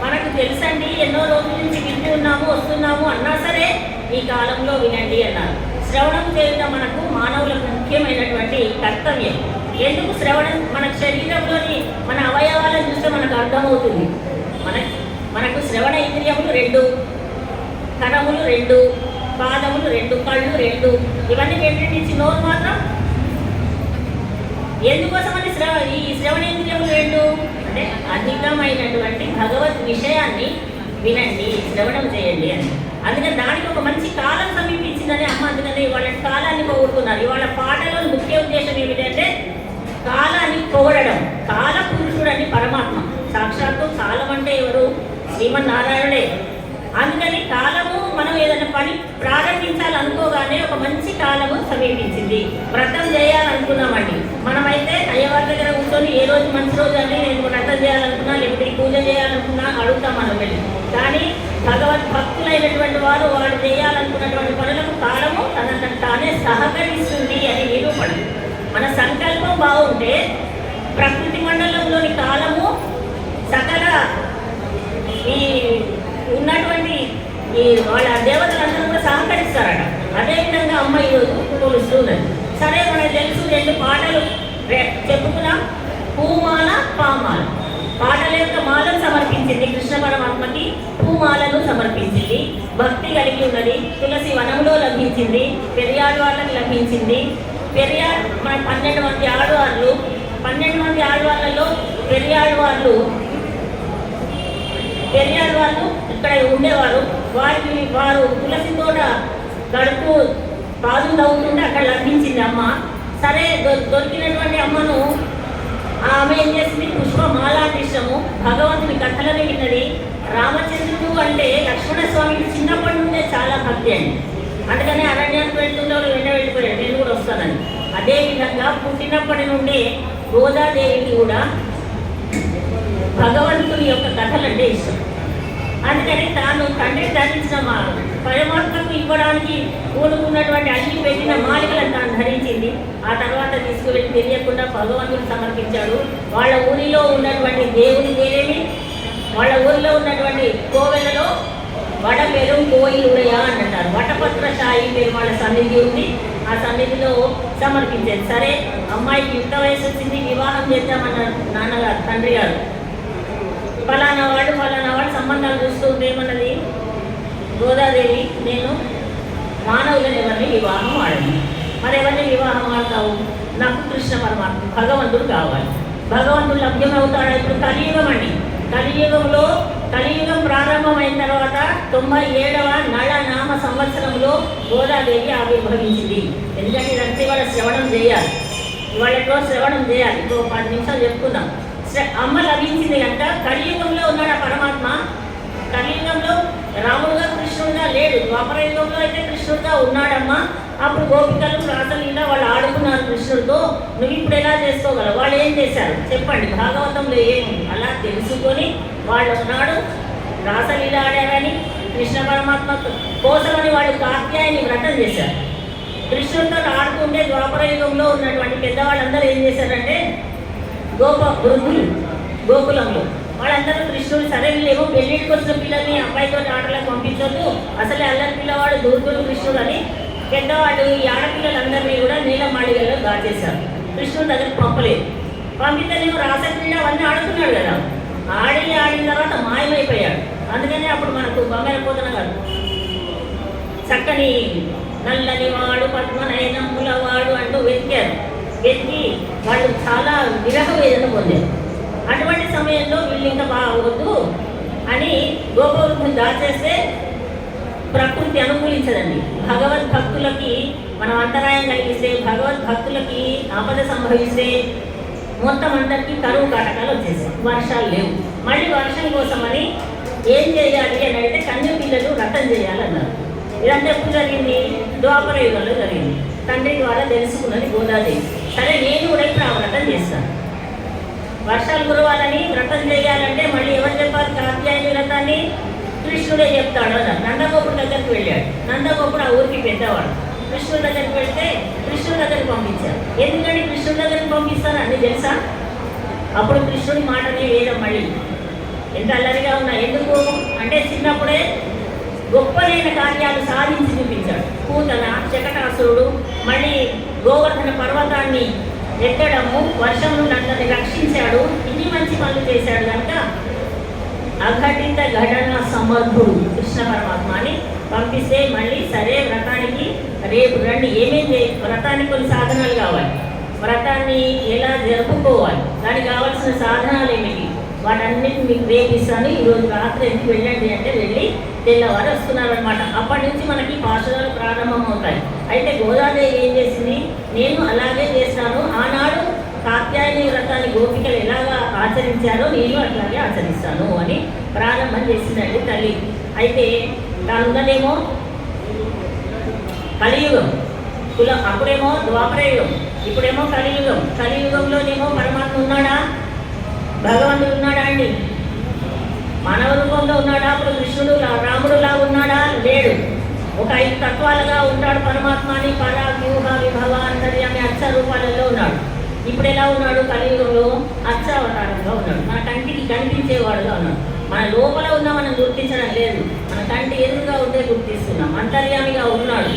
మనకు తెలుసండి ఎన్నో రోజుల నుంచి వింటూ ఉన్నాము వస్తున్నాము అన్నా సరే ఈ కాలంలో వినండి అన్నారు. శ్రవణం చేయడం మనకు మానవులకు ముఖ్యమైనటువంటి కర్తవ్యం. ఎందుకు శ్రవణం, మన శరీరంలోని మన అవయవాలను చూస్తే మనకు అర్థమవుతుంది. మనకు శ్రవణ ఇంద్రియములు 2, కరములు 2, పాదములు 2, కళ్ళు 2, ఇవన్నీ నుంచి నోరు మాత్రం. ఎందుకోసమని ఈ శ్రవణేంద్రియములు 2 అంటే అధికమైనటువంటి భగవద్ విషయాన్ని వినండి, శ్రవణం చేయండి అని. అందుకని దానికి ఒక మంచి కాలం సమీపించిందని అమ్మ. అందుకని ఇవాళ కాలాన్ని పొగుడుతున్నారు. ఇవాళ పాటలో ముఖ్య ఉద్దేశం ఏమిటంటే కాలాన్ని పొగడడం. కాల పురుషుడని పరమాత్మ, సాక్షాత్తు కాలం అంటే ఎవరు, శ్రీమన్నారాయణుడే. అందుకని కాలము, మనం ఏదైనా పని ప్రారంభించాలనుకోగానే ఒక మంచి కాలము సమీపించింది. వ్రతం చేయాలనుకున్నామండి, మనమైతే అయ్యవారి దగ్గర కూర్చొని ఏ రోజు మంచి రోజు అని నేను వ్రతం చేయాలనుకున్నా, లేకపోతే పూజ చేయాలనుకున్నా అడుగుతాం మనం వెళ్ళి. కానీ భగవద్భక్తులైనటువంటి వారు చేయాలనుకున్నటువంటి పనులకు కాలము తనంత తానే సహకరిస్తుంది అని నిరూపణ. మన సంకల్పం బాగుంటే ప్రకృతి మండలంలోని కాలము సకల ఈ ఉన్నటువంటి ఈ వాళ్ళ దేవతలందరూ కూడా సహకరిస్తారట. అదేవిధంగా అమ్మ ఈరోజు కొలుస్తున్నది. సరే, మనకు తెలుసు 2 పాటలు చెప్పుకున్నాం. పూమాల, పామాల. పాటల యొక్క మాలను సమర్పించింది కృష్ణ పరమాత్మకి, పూమాలను సమర్పించింది. భక్తి కలిగి ఉన్నది. తులసి వనంలో లభించింది, పెరియాడు వాళ్ళకి లభించింది. మన 12 మంది ఆడవాళ్ళు, 12 మంది ఆడవాళ్ళలో పెరియాడు వాళ్ళు ఇక్కడ ఉండేవారు. వారు తులసి తోట గడుపు పాదులు తవ్వుతుంటే అక్కడ లభించింది అమ్మ. సరే, దొరికినటువంటి అమ్మను ఆమె ఏం చేసింది, పుష్పమాలాంటి ఇష్టము, భగవంతుని కథలను విన్నది. రామచంద్రుడు అంటే లక్ష్మణస్వామికి చిన్నప్పటి నుండే చాలా భక్తి అండి. అందుకని అరణ్యానికి వెళ్తుంటే వెంట వెళ్ళిపోయాడు, నేను కూడా వస్తానని. అదేవిధంగా పుట్టినప్పటి నుండే గోదాదేవికి కూడా భగవంతుని యొక్క కథలంటే ఇష్టం. అందుకని తాను తండ్రి ధరించిన పరమాత్మకు ఇవ్వడానికి కూడుకున్నటువంటి అన్ని పెట్టిన మాలికలను తాను ధరించింది. ఆ తర్వాత తీసుకువెళ్ళి తెలియకుండా భగవంతుడు సమర్పించాడు. వాళ్ళ ఊరిలో ఉన్నటువంటి దేవుని పేరేమి, వాళ్ళ ఊరిలో ఉన్నటువంటి కోవెలలో వడపెరుం కోయిలుడయా అని అంటారు. వటపత్ర సాయి పెరుమాళ సన్నిధి ఉంది, ఆ సన్నిధిలో సమర్పించేది. సరే, అమ్మాయికి యుక్త వయసు వచ్చింది, వివాహం చేద్దామన్నారు నాన్నగారు, తండ్రి గారు. ఫలానా వాడు సంబంధాలు చూస్తూ ఏమన్నది గోదాదేవి, నేను మానవులను ఎవరిని వివాహం ఆడను. మరి ఎవరిని వివాహం ఆడతావు, నాకు కృష్ణ పరమాత్మ భగవంతుడు కావాలి. భగవంతుడు లభ్యమవుతాడు. ఇప్పుడు కలియుగం అండి. కలియుగం ప్రారంభమైన తర్వాత 97వ నళనామ సంవత్సరంలో గోదాదేవి ఆవిర్భవించింది. ఎందుకంటే ఇదంతా ఇవాళ శ్రవణం చేయాలి. ఇవాళలో శ్రవణం చేయాలి. ఇంకో 10 నిమిషాలు చెప్పుకుందాం. అమ్మ లభించింది కనుక కలియుగంలో ఉన్నాడు ఆ పరమాత్మ. కలియుగంలో రాముడుగా కృష్ణుడుగా లేడు. ద్వాపరయుగంలో అయితే కృష్ణుడుగా ఉన్నాడమ్మా. అప్పుడు గోపికలు రాసలీల వాళ్ళు ఆడుకున్నారు కృష్ణుడితో. నువ్వు ఇప్పుడు ఎలా చేసుకోగలవు? వాళ్ళు ఏం చేశారు చెప్పండి. భాగవతంలో ఏముంది? అలా తెలుసుకొని వాళ్ళు ఉన్నాడు రాసలీల ఆడారని కృష్ణ పరమాత్మ కోసమని వాళ్ళు కాత్యాయని వ్రతం చేశారు. కృష్ణుడితో ఆడుతుంటే ద్వాపరయుగంలో ఉన్నటువంటి పెద్దవాళ్ళందరూ ఏం చేశారంటే వృద్ధులు గోకులంలో వాళ్ళందరూ కృష్ణుడు సరైనలేమో పెళ్ళిళ్ళకి వచ్చిన పిల్లల్ని అబ్బాయితో ఆటలకు పంపించొద్దు, అసలే అల్లరి పిల్లవాడు దూరుతుడు కృష్ణుడు అని పెద్దవాళ్ళు ఈ ఆడపిల్లలందరినీ కూడా నీలమాళిగల్లో దాచేశారు. కృష్ణుడి దగ్గరికి పంపలేదు. పంపితేనేమో రాసక్రీడ అవన్నీ ఆడుతున్నాడు కదా. ఆడిన తర్వాత మాయమైపోయాడు. అందుకని అప్పుడు మనకు బొమ్మలపోతున్న కాదు చక్కని నల్లని వాడు పద్మనయనముల వాడు అంటూ వెతికి వాళ్ళు చాలా విరహ వేదన పొందారు. అటువంటి సమయంలో వీళ్ళు ఇంకా బాగవద్దు అని గోపవృద్ధుని దాచేస్తే ప్రకృతి అనుకూలించదండి. భగవద్భక్తులకి మనం అంతరాయం కలిగిస్తే, భగవద్భక్తులకి ఆపద సంభవిస్తే మొత్తం అందరికీ కరువు కాటకాలు వచ్చేసాయి. వర్షాలు లేవు. మళ్ళీ వర్షం కోసమని ఏం చేయాలి అని అయితే కన్య పిల్లలు వ్రతం చేయాలన్నారు. ఇదంతా ఎప్పుడు జరిగింది? ద్వాపర యుగంలో జరిగింది. తండ్రి ద్వారా తెలుసుకున్నది గోదాదేవి. సరే నేను కూడా ఇప్పుడు ఆ వ్రతం చేస్తాను. వర్షాలు కురవాలని వ్రతం చేయాలంటే మళ్ళీ ఎవరు చెప్పారు? కాత్యాయని వ్రతాన్ని కృష్ణుడే చెప్తాడు అన్నారు. నందగోపుడు దగ్గరికి వెళ్ళాడు. నందగోపుడు ఆ ఊరికి పెద్దవాడు. కృష్ణుడి దగ్గరికి వెళ్తే కృష్ణుడి దగ్గరికి పంపించారు. ఎందుకంటే కృష్ణుడి దగ్గరికి పంపిస్తారు అన్నీ తెలుసా? అప్పుడు కృష్ణుడి మాటనే వేదం మళ్ళీ ఎంత అల్లరిగా ఉన్నా. ఎందుకు అంటే చిన్నప్పుడే గొప్పలైన కార్యాలు సాధించి చూపించాడు. పూతన శకటాసురుడు మళ్ళీ గోవర్ధన పర్వతాన్ని ఎక్కడము, వర్షం నుండి అందరిని రక్షించాడు. ఇన్ని మంచి పనులు చేశాడు కనుక అఘటిత ఘటన సమర్థుడు కృష్ణ పరమాత్మ అని పంపిస్తే మళ్ళీ సరే వ్రతానికి రేపు రండి. ఏమేమి వ్రతానికి కొన్ని సాధనాలు కావాలి, వ్రతాన్ని ఎలా జరుపుకోవాలి, దానికి కావాల్సిన సాధనాలు ఏమిటి, వాటన్నిటిని మీకు రేపు ఇస్తాను. ఈరోజు రాత్రి ఎందుకు వెళ్ళండి అంటే వెళ్ళి తెల్లవారు వస్తున్నారు అనమాట. అప్పటి నుంచి మనకి పాఠశాలలు ప్రారంభం అవుతాయి. అయితే గోదాదేవి ఏం చేసింది? నేను అలాగే చేస్తాను. ఆనాడు కాత్యాయని వ్రతాన్ని గోపికలు ఎలాగా ఆచరించారో నేను అట్లాగే ఆచరిస్తాను అని ప్రారంభం చేసిందండి తల్లి. అయితే తానున్నదేమో కలియుగం, అప్పుడేమో ద్వాపరయుగం, ఇప్పుడేమో కలియుగం. కలియుగంలోనేమో పరమాత్మ ఉన్నాడా? భగవంతుడు ఉన్నాడా అండి? మానవ రూపంలో ఉన్నాడా? అప్పుడు కృష్ణుడు రాముడులా ఉన్నాడా? లేడు. ఒక 5 తత్వాలుగా ఉంటాడు పరమాత్మ అని. పర, వ్యూహ, విభవ, అంతర్యామి అక్ష రూపాలలో ఉన్నాడు. ఇప్పుడు ఎలా ఉన్నాడు? కలియుగంలో అక్షావతారంగా ఉన్నాడు. మన కంటికి కనిపించేవాడుగా ఉన్నాడు. మన లోపల ఉన్నా మనం గుర్తించడం లేదు. మన కంటి ఎదురుగా ఉంటే గుర్తిస్తున్నాం. అంతర్యామిగా ఉన్నాడు,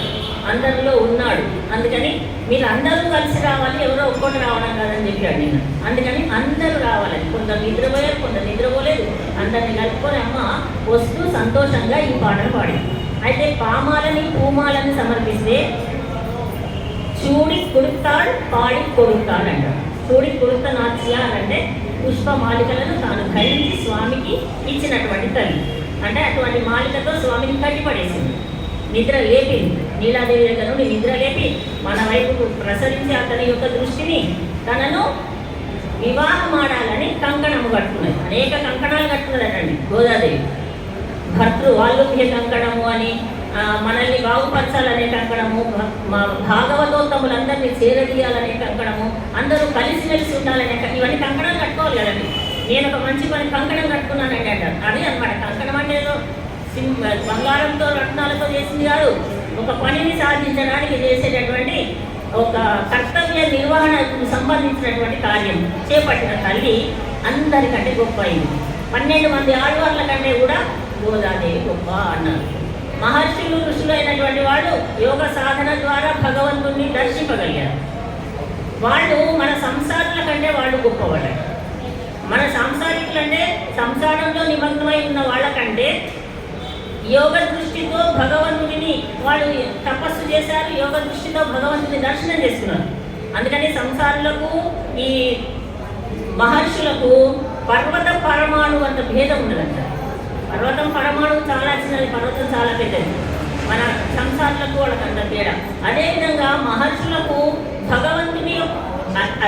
అందరిలో ఉన్నాడు. అందుకని మీరు అందరూ కలిసి రావాలి, ఎవరో ఒక్కటి రావడం కాదని చెప్పాడు నేను. అందుకని అందరూ రావాలని. కొందరు నిద్రపోయారు, కొందరు నిద్రపోలేదు. అందరిని కలుపుకొని అమ్మ వస్తూ సంతోషంగా ఈ పాటలు పాడింది. అయితే పామాలని పూమాలని సమర్పిస్తే చూడి కొడుతాడు, పాడి కొడుతాడు అంటాడు. చూడి కొడుత నాట్య అంటే పుష్పమాలికలను తాను ధరించి స్వామికి ఇచ్చినటువంటి తల్లి. అంటే అటువంటి మాలికతో స్వామిని కట్టిపడేసింది. నిద్ర లేపింది. నీలాదేవి దగ్గర నుండి నిద్ర లేపి మన వైపుకు ప్రసరించి అతని యొక్క దృష్టిని తనను వివాహం ఆడాలని కంకణము కట్టుకున్నది. అనేక కంకణాలు కట్టుకున్నదండి గోదాదేవి. భర్తృ వాల్లుభ్య కంకణము అని, మనల్ని బాగుపరచాలనే కంకణము, భాగవతోత్తములందరినీ చేరదీయాలనే కంకణము, అందరూ కలిసిమెలిసి ఉండాలనే ఇవన్నీ కంకణాలు కట్టుకోవాలి కదండి. నేను ఒక మంచి పని కంకణం కట్టుకున్నానండి అంటారు. అది అనమాట. కంకణం అంటే ఏదో బంగారంతో రత్నాలతో చేసింది కాదు. ఒక పనిని సాధించడానికి చేసేటటువంటి ఒక కర్తవ్య నిర్వహణకు సంబంధించినటువంటి కార్యం చేపట్టిన తల్లి అందరికంటే గొప్ప అయింది. 12 మంది ఆళ్వార్ల కంటే కూడా గోదాదేవి గొప్ప అన్నారు. మహర్షులు ఋషులు అయినటువంటి వాళ్ళు యోగ సాధన ద్వారా భగవంతుణ్ణి దర్శింపగలిగారు. వాళ్ళు మన సంసారాల కంటే వాళ్ళు గొప్పవాళ్ళు. మన సంసారికులంటే సంసారంలో నిమగ్నమై ఉన్న వాళ్ళకంటే యోగ దృష్టితో భగవంతుడిని వాళ్ళు తపస్సు చేశారు. యోగ దృష్టితో భగవంతుని దర్శనం చేసుకున్నారు. అందుకని సంసారులకు ఈ మహర్షులకు పర్వత పరమాణు అంత భేదం ఉన్నదంట. పర్వతం పరమాణు చాలా చిన్నది, పర్వతం చాలా పెద్దది. మన సంసారులకు వాళ్ళకంత తేడా. అదేవిధంగా మహర్షులకు భగవంతుని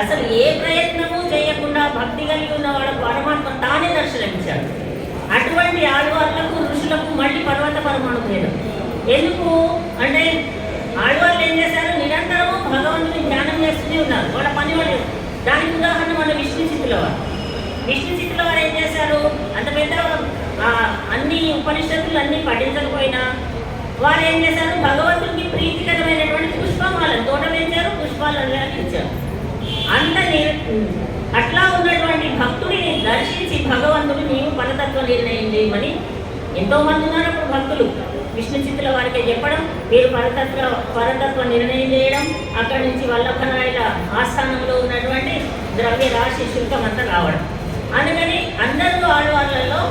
అసలు ఏ ప్రయత్నము చేయకుండా భక్తి కలిగి ఉన్న వాళ్ళ పరమాత్మ తానే దర్శనమిచ్చాడు. అటువంటి ఆళ్వార్లకు ఋషులకు మళ్ళీ పర్వత పరమాణు భేదం. ఎందుకు అంటే ఆళ్వార్లు ఏం చేశారు, నిరంతరము భగవంతుని ధ్యానం చేస్తూనే ఉన్నారు. వాళ్ళ పని వాళ్ళు. దానికి ఉదాహరణ మన విష్ణు చిత్తుల వారు. విష్ణు చిత్తుల వారు ఏం చేశారు, అంత పెద్ద అన్ని ఉపనిషత్తులు అన్నీ పఠించకపోయినా వారు ఏం చేశారు, భగవంతుడికి ప్రీతికరమైనటువంటి పుష్పమాలను తోట పెంచారు, పుష్పాలను ఇచ్చారు. అట్లా ఉన్నటువంటి భక్తుడిని దర్శించి భగవంతుడు నీవు పరతత్వ నిర్ణయం చేయమని ఎంతోమంది ఉన్నారు అప్పుడు భక్తులు. విష్ణు చిత్తుల వారికి చెప్పడం, మీరు పరతత్వ నిర్ణయం చేయడం, అక్కడి నుంచి వల్లభరాయల ఆస్థానంలో ఉన్నటువంటి ద్రవ్య రాశి శుల్కం అంతా రావడం. అందుకని అందరూ ఆళ్వార్లలో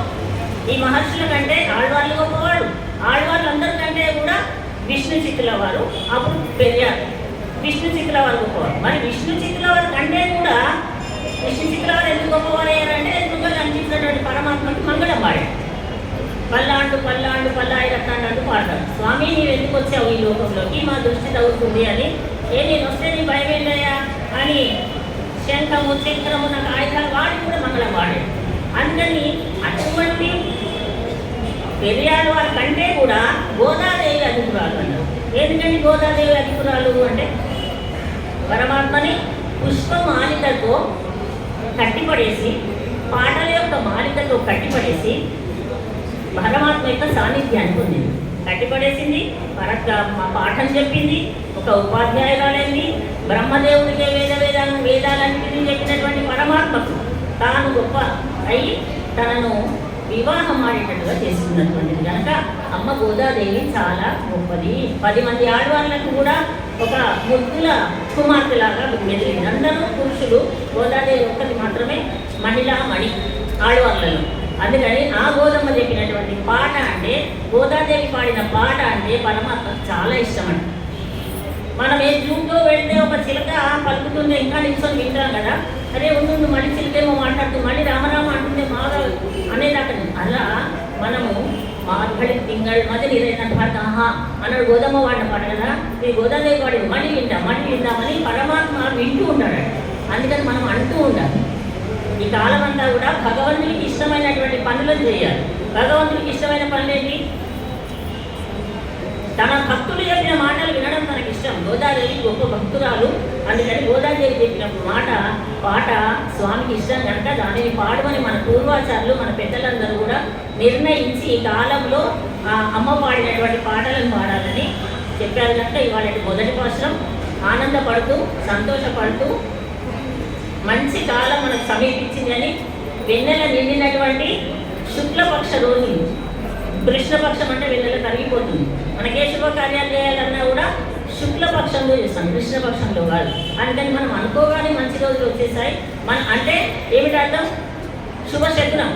ఈ మహర్షుల కంటే ఆళ్వార్లు గొప్పవాడు. ఆళ్వార్లు అందరికంటే కూడా విష్ణు చిత్తుల వారు అప్పుడు పెరియారు. విష్ణు చిత్తుల వారు గొప్పవారు. మరి విష్ణు చిత్తుల వారి కంటే కూడా విష్ణు చిత్తుల వారు ఎందుకు గొప్పవారు అయ్యారంటే ఎందుకు కనిపించినటువంటి పరమాత్మకి మంగళం పాడాడు. పల్లాండు పల్లాండు పల్లాయి రత్నాండు అంటూ పాడతాడు. స్వామి నీవు ఎందుకు వచ్చావు ఈ లోకంలోకి, మా దృష్టి తగ్గుతుంది అని. నేను వస్తే నీ భయం ఏంటయ్యా అని శంఖము చక్రము నాకు ఆయుధాలు వాడి కూడా మంగళం వాడాడు. అందుకని అటువంటి పెరియాడు వారి కంటే కూడా గోదాదేవి అధికురాలు అన్నారు. ఎందుకంటే గోదాదేవి అధికురాలు అంటే పరమాత్మని పుష్పమాలికతో కట్టిపడేసి, పాటల యొక్క మాలికతో కట్టిపడేసి పరమాత్మ యొక్క సాన్నిధ్యాన్ని పొందింది. కట్టిపడేసింది, పాఠం చెప్పింది, ఒక ఉపాధ్యాయురాలైంది. బ్రహ్మదేవుడికే వేదాలన్నింటినీ చెప్పినటువంటి పరమాత్మకు తాను గొప్ప అయి తనను వివాహం ఆడేటట్టుగా చేసుకున్నటువంటిది కనుక అమ్మ గోదాదేవి చాలా గొప్పది. 10 మంది ఆడవాళ్ళకు కూడా ఒక ముద్దుల కుమార్తెలాగా మెదిలింది. అందరూ పురుషులు, గోదాదేవి ఒక్కటి మాత్రమే మహిళా మణి ఆడవాళ్ళలో. అందుకని ఆ గోదమ్మ చెప్పినటువంటి పాట అంటే, గోదాదేవి పాడిన పాట అంటే పరమాత్మకు చాలా ఇష్టం అండి. మనం ఏ జూమ్లో వెళ్తే ఒక చిలక పలుకుతుంటే ఇంకా నిల్చొని వింటాం కదా, అరే ఉండు మళ్ళీ చిలకేమో మాట్లాడుతూ మళ్ళీ రామరామ అంటుంటే మాగా అనేదాకా. అలా మనము మార్గళి తింగళ్ మధ్య ఇదైనట్టు పాట ఆహా అన్నాడు గోదమ్మ వాడిన పాట కదా, ఈ గోదాదేవి వాడిని మళ్ళీ విందామని పరమాత్మ వింటూ ఉంటాడు. అందుకని మనం అంటూ ఉండాలి. ఈ కాలం అంతా కూడా భగవంతునికి ఇష్టమైనటువంటి పనులను చేయాలి. భగవంతునికి ఇష్టమైన పనులు ఏంటి? తన భక్తులు చెప్పిన మాటలు వినడం తనకి ఇష్టం. గోదాదేవి గొప్ప భక్తురాలు. అందుకని గోదాదేవి చెప్పిన పాట స్వామికి ఇష్టం కనుక దానిని పాడమని మన పూర్వాచారులు, మన పెద్దలందరూ కూడా నిర్ణయించి ఈ కాలంలో అమ్మ పాడినటువంటి పాటలను పాడాలని చెప్పారు. కనుక ఇవాళ మొదటి పాఠం ఆనందపడుతూ సంతోషపడుతూ మంచి కాలం మనకు సమీపించిందని, వెన్నెల నిండినటువంటి శుక్లపక్ష రోజు. కృష్ణపక్షం అంటే వెన్నెల కరిగిపోతుంది. మనకే శుభకార్యాలు చేయాలన్నా కూడా శుక్లపక్షంలో చేస్తాం, కృష్ణపక్షంలో కాదు. అందుకని మనం అనుకోగానే మంచి రోజులు వచ్చేసాయి. అంటే ఏమిటి అర్థం? శుభశకునం.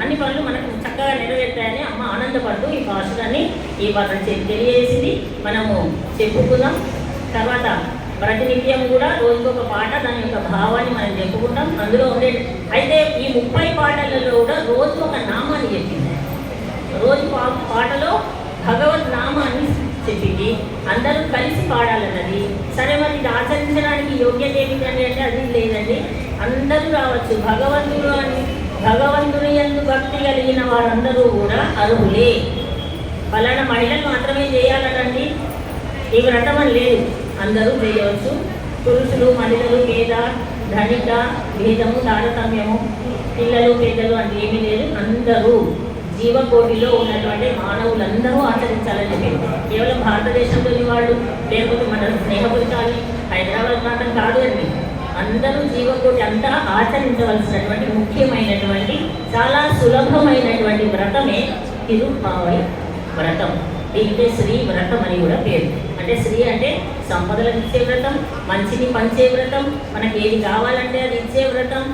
అన్ని పనులు మనకు చక్కగా నెరవేర్తాయని అమ్మ ఆనందపడుతూ ఈ భాషలన్నీ ఈ పాత్ర తెలియజేసింది. మనము చెప్పుకుందాం. తర్వాత ప్రతినిత్యం కూడా రోజుకొక పాట, దాని యొక్క భావాన్ని మనం చెప్పుకుంటాం. అందులో ఉండే అయితే ఈ 30 పాటలలో కూడా రోజు ఒక నామాన్ని చెప్పింది. రోజు పాటలో భగవద్ నామాన్ని చెప్పింది. అందరూ కలిసి పాడాలన్నది. సరే మరి ఇది ఆచరించడానికి యోగ్యత ఏమిటండి అంటే అది లేదండి, అందరూ రావచ్చు. భగవంతుని యందు భక్తి కలిగిన వారందరూ కూడా అర్హులే. పలానా మహిళలు మాత్రమే చేయాలనండి ఈ వ్రతం అని లేదు, అందరూ చేయవచ్చు. పురుషులు మహిళలు పేద ధనిక భేదము తారతమ్యము పిల్లలు పెద్దలు అంటే ఏమీ లేదు. అందరూ జీవకోటిలో ఉన్నటువంటి మానవులందరూ ఆచరించాలని చెప్పింది. కేవలం భారతదేశంలోని వాళ్ళు లేకపోతే మన స్నేహపురికాలు హైదరాబాద్ మాత్రం కాదు అండి, అందరూ జీవకోటి అంతా ఆచరించవలసినటువంటి ముఖ్యమైనటువంటి చాలా సులభమైనటువంటి వ్రతమే తిరుప్పావై వ్రతం. దీనికే శ్రీ వ్రతం అని కూడా పేరు. అంటే శ్రీ అంటే సంపదలను ఇచ్చే వ్రతం, మంచిని పంచే వ్రతం, మనకి ఏది కావాలంటే అది ఇచ్చే వ్రతం.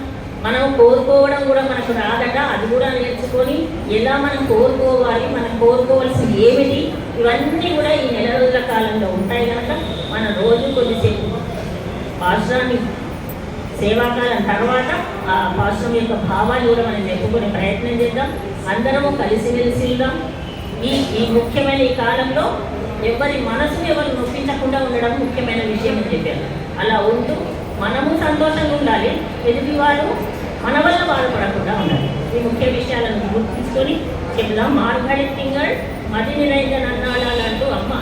మనం కోరుకోవడం కూడా మనకు రాదట, అది కూడా నేర్చుకొని ఎలా మనం కోరుకోవాలి, మనం కోరుకోవాల్సింది ఏమిటి, ఇవన్నీ కూడా ఈ నెల రోజుల కాలంలో ఉంటాయి కనుక మనం రోజు కొద్దిసేపు పాశ్రాన్ని సేవాకాలం తర్వాత ఆ పాశ్రం యొక్క భావాన్ని కూడా మనం చెప్పుకునే ప్రయత్నం చేద్దాం. అందరము కలిసిమెలిసి ఉందాం. ఈ ముఖ్యమైన ఈ కాలంలో ఎవరి మనసును ఎవరు నొప్పించకుండా ఉండడం ముఖ్యమైన విషయం అని చెప్పారు. అలా ఉంటూ మనము సంతోషంగా ఉండాలి, ఎదుటి వారు మన వల్ల బాధపడకుండా ఉండాలి. ఈ ముఖ్య విషయాలను గుర్తించుకొని చెప్దాం. మార్గడి తింగళ్ మది నిరైన నన్నాడాలంటూ అమ్మ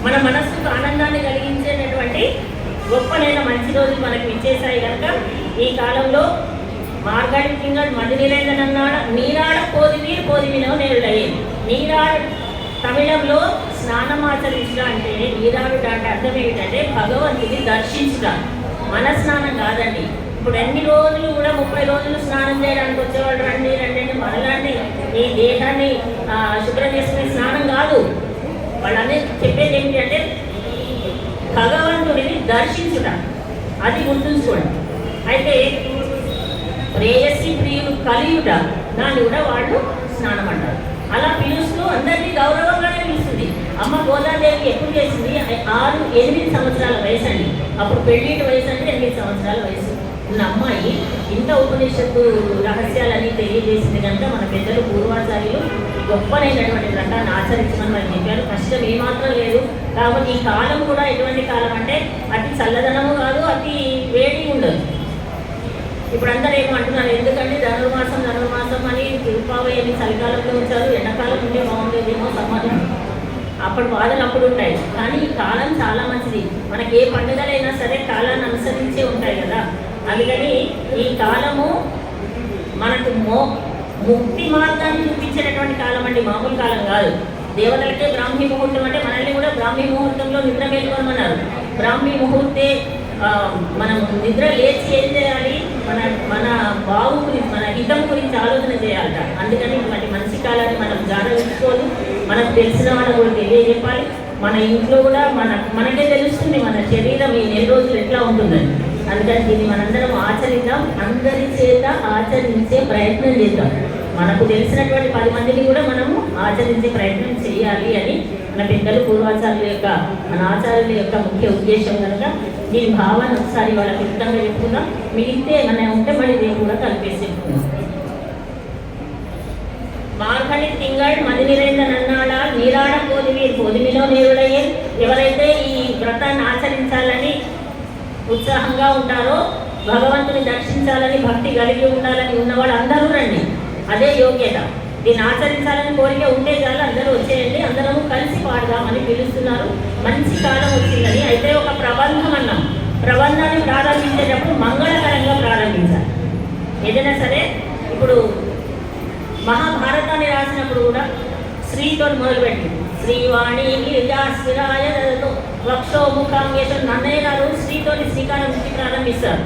మన మనస్సుకు ఆనందాన్ని కలిగించేటటువంటి గొప్పనైన మంచి రోజులు మనకు ఇచ్చేసాయి కనుక ఈ కాలంలో మార్గడి తింగళ్ మది నిరైన నన్నాడ నీరాడ పోదివీరు పోదివినో నేరుడయ్యేది. నీరాడ తమిళంలో స్నానం ఆచరించడం అంటే నీరాడుట అంటే అర్థం ఏమిటంటే భగవంతుని దర్శించుట. మన స్నానం కాదండి. ఇప్పుడు ఎన్ని రోజులు కూడా 30 రోజులు స్నానం చేయడానికి వచ్చేవాళ్ళు రండి మనలాంటి ఈ దేహాన్ని శుభ్రం చేసుకునే స్నానం కాదు. వాళ్ళు అనేది చెప్పేది ఏమిటి అంటే భగవంతుడిని దర్శించుట, అది గుర్తుంచుకోండి. అయితే ప్రేయసి ప్రియులు కలియుట దాన్ని కూడా వాళ్ళు స్నానం అంటారు. అలా పిలుస్తూ అందరినీ గౌరవంగానే పిలుస్తుంది. అమ్మ గోదాదేవికి ఎప్పుడు చేసింది? 6-8 సంవత్సరాల వయసు అండి. అప్పుడు పెళ్ళిటి వయసు అంటే 8 సంవత్సరాల వయసు ఉన్న అమ్మాయి ఇంత ఉపనిషత్తు రహస్యాలన్నీ తెలియజేసింది కనుక మన పెద్దలు పూర్వాచార్యులు గొప్పనైనటువంటి వ్రతాన్ని ఆచరించమని మనం చెప్పారు. కష్టం ఏమాత్రం లేదు. కాబట్టి ఈ కాలం కూడా ఎటువంటి కాలం అంటే అతి చల్లదనము కాదు, అతి వేడి ఉండదు. ఇప్పుడు అందరూ ఏమంటున్నారు, ఎందుకంటే ధనుర్మాసం అని తిరుపావై అని చలికాలంలో వచ్చారు, ఎండాకాలం ఉంటే బాగుండేదేమో సమాజం. అప్పుడు బాధలు అప్పుడు ఉంటాయి. కానీ ఈ కాలం చాలా మంచిది. మనకి ఏ పండుగలైనా సరే కాలాన్ని అనుసరించే ఉంటాయి కదా. అందుకని ఈ కాలము మనకు ముక్తి మార్గాన్ని చూపించేటటువంటి కాలం అండి, మామూలు కాలం కాదు. దేవతలకే బ్రాహ్మీ ముహూర్తం అంటే మనల్ని కూడా బ్రాహ్మీ ముహూర్తంలో నిద్ర మేలుకోమన్నారు. బ్రాహ్మీ ముహూర్తే మనం నిద్ర లేచి ఏం చేయాలి? మన బావు గురించి, మన హితం గురించి ఆలోచన చేయాలట. అందుకని ఇటువంటి మంచి కాలాన్ని మనం జాగ్రత్తుకోవాలి. మనకు తెలిసిన వాళ్ళని కూడా తెలియజెప్పాలి. మన ఇంట్లో కూడా మనకే తెలుస్తుంది మన శరీరం ఈ 4 రోజులు ఎట్లా ఉంటుందని. అందుకని దీన్ని మనందరం ఆచరిద్దాం. అందరి చేత ఆచరించే ప్రయత్నం చేద్దాం. మనకు తెలిసినటువంటి 10 మందిని కూడా మనము ఆచరించే ప్రయత్నం చేయాలి అని మన పెద్దలు పూర్వాచార్యుల యొక్క, మన ఆచార్యుల యొక్క ముఖ్య ఉద్దేశం కనుక దీని భావాన్ని ఒకసారి వాళ్ళకి క్లుప్తంగా చెప్పుకుందాం. మిగిలితే ఏమైనా ఉంటే మళ్ళీ దీన్ని కూడా కలిపేసి చెప్పుకుందాం. మార్గడి తింగళ్ మది నిరైన నన్నాడ నీరాడ పోదిమిలో నేరుడయ్యే. ఎవరైతే ఈ వ్రతాన్ని ఆచరించాలని ఉత్సాహంగా ఉంటారో, భగవంతుని దర్శించాలని భక్తి కలిగి ఉండాలని ఉన్నవాళ్ళు అందరూ రండి. అదే యోగ్యత. దీన్ని ఆచరించాలని కోరిక ఉంటే చాలు, అందరూ వచ్చేయండి, అందరము కలిసి పాడదామని పిలుస్తున్నారు. మంచి కాలం వచ్చిందని. అయితే ఒక ప్రబంధం అన్నాం. ప్రబంధాన్ని ప్రారంభించేటప్పుడు మంగళకరంగా ప్రారంభించాలి. ఏదైనా సరే ఇప్పుడు మహాభారతాన్ని రాసినప్పుడు కూడా శ్రీతో మొదలుపెట్టింది. శ్రీవాణి గిరిజాస్విరాయ వక్షోముఖాంగేశ్వర నన్నయ్య గారు శ్రీతోని శ్రీకారం నుంచి ప్రారంభిస్తారు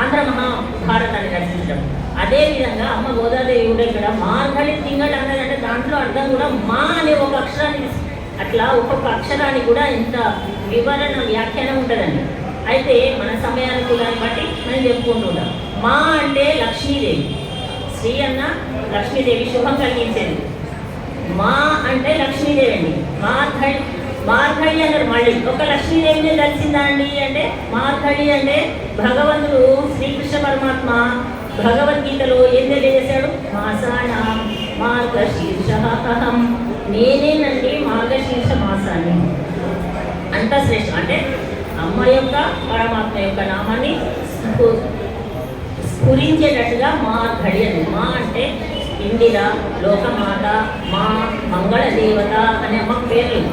ఆంధ్ర మహాభారతాన్ని రచించడం. అదేవిధంగా అమ్మ గోదాదేవి కూడా ఇక్కడ మార్గడి తింగళ్ అన్నదంటే దాంట్లో అర్థం కూడా మా అనే ఒక అక్షరాన్ని, అట్లా ఒక్కొక్క అక్షరానికి కూడా ఇంత వివరణ వ్యాఖ్యానం ఉంటుందండి. అయితే మన సమయానికి దాన్ని బట్టి మనం చెప్పుకుంటుంటాం. మా అంటే లక్ష్మీదేవి, శ్రీ అన్న లక్ష్మీదేవి శుభం కలిగించేది. మా అంటే లక్ష్మీదేవి అండి. మార్గడి అన్నారు. మళ్ళీ ఒక లక్ష్మీదేవిని తెలిసిందా అండి అంటే మార్గడి అంటే భగవంతుడు శ్రీకృష్ణ పరమాత్మ భగవద్గీతలో ఏం తెలియజేశాడు? మాసానా మార్గశీర్ష అహం, నేనేనండి మార్గశీర్ష మాసాన్ని. అంత శ్రేష్ఠ అంటే అమ్మ యొక్క పరమాత్మ యొక్క నామాన్ని స్ఫురించేటట్టుగా మార్గడి అని. మా అంటే ఇందిర, లోకమాత, మా మంగళ దేవత అనే అమ్మ పేర్లు.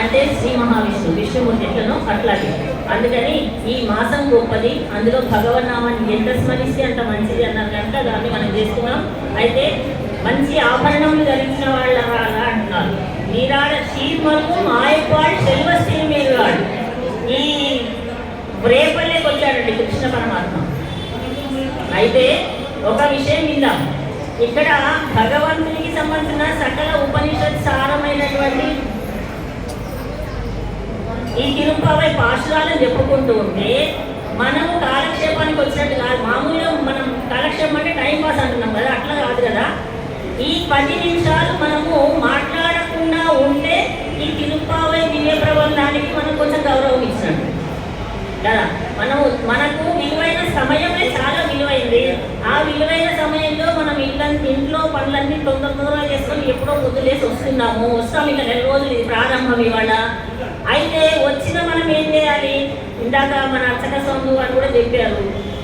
అంటే శ్రీ మహావిష్ణువు, విష్ణుమూర్తి ఎట్లనో అట్లాగే. అందుకని ఈ మాసం గొప్పది. అందులో భగవన్నామాన్ని ఎంత స్మరిస్తే అంత మంచిది అన్నారు కనుక దాన్ని మనం చేసుకున్నాం. అయితే మంచి ఆభరణములు ధరించిన వాళ్ళ అంటున్నారు. నీరాడ శ్రీమల్కు మాయపాడు సెల్వశ్రీ మీరుగాడు. ఈ రేపల్లేకి వచ్చాడండి కృష్ణ పరమాత్మ. అయితే ఒక విషయం విందాం. ఇక్కడ భగవంతునికి సంబంధించిన సకల ఉపనిషత్ సారమైనటువంటి ఈ తిరుపతి పాశురాలను చెప్పుకుంటూ ఉంటే మనము కాలక్షేపానికి వచ్చినట్టు కాదు. మామూలుగా మనం కాలక్షేపం అంటే టైం పాస్ అంటున్నాం కదా, అట్లా కాదు కదా. ఈ 10 నిమిషాలు మనము మాట్లాడకుండా ఉంటే ఈ ఈ తిరుప్పావై దివ్య ప్రబంధానికి మనం కొంచెం గౌరవం ఇచ్చినట్టు కదా. మనకు విలువైన సమయమే చాలా విలువైంది. ఆ విలువైన సమయంలో మనం ఇంట్లో పనులన్నీ తొందరగా చేసుకొని ఎప్పుడో పొద్దులేసి వస్తాం. ఇక 4 రోజులు ఇది ప్రారంభం ఇవాళ. అయితే వచ్చిన మనం ఏం చేయాలి? ఇందాక మన అర్చక స్వామి వారు కూడా చెప్పారు,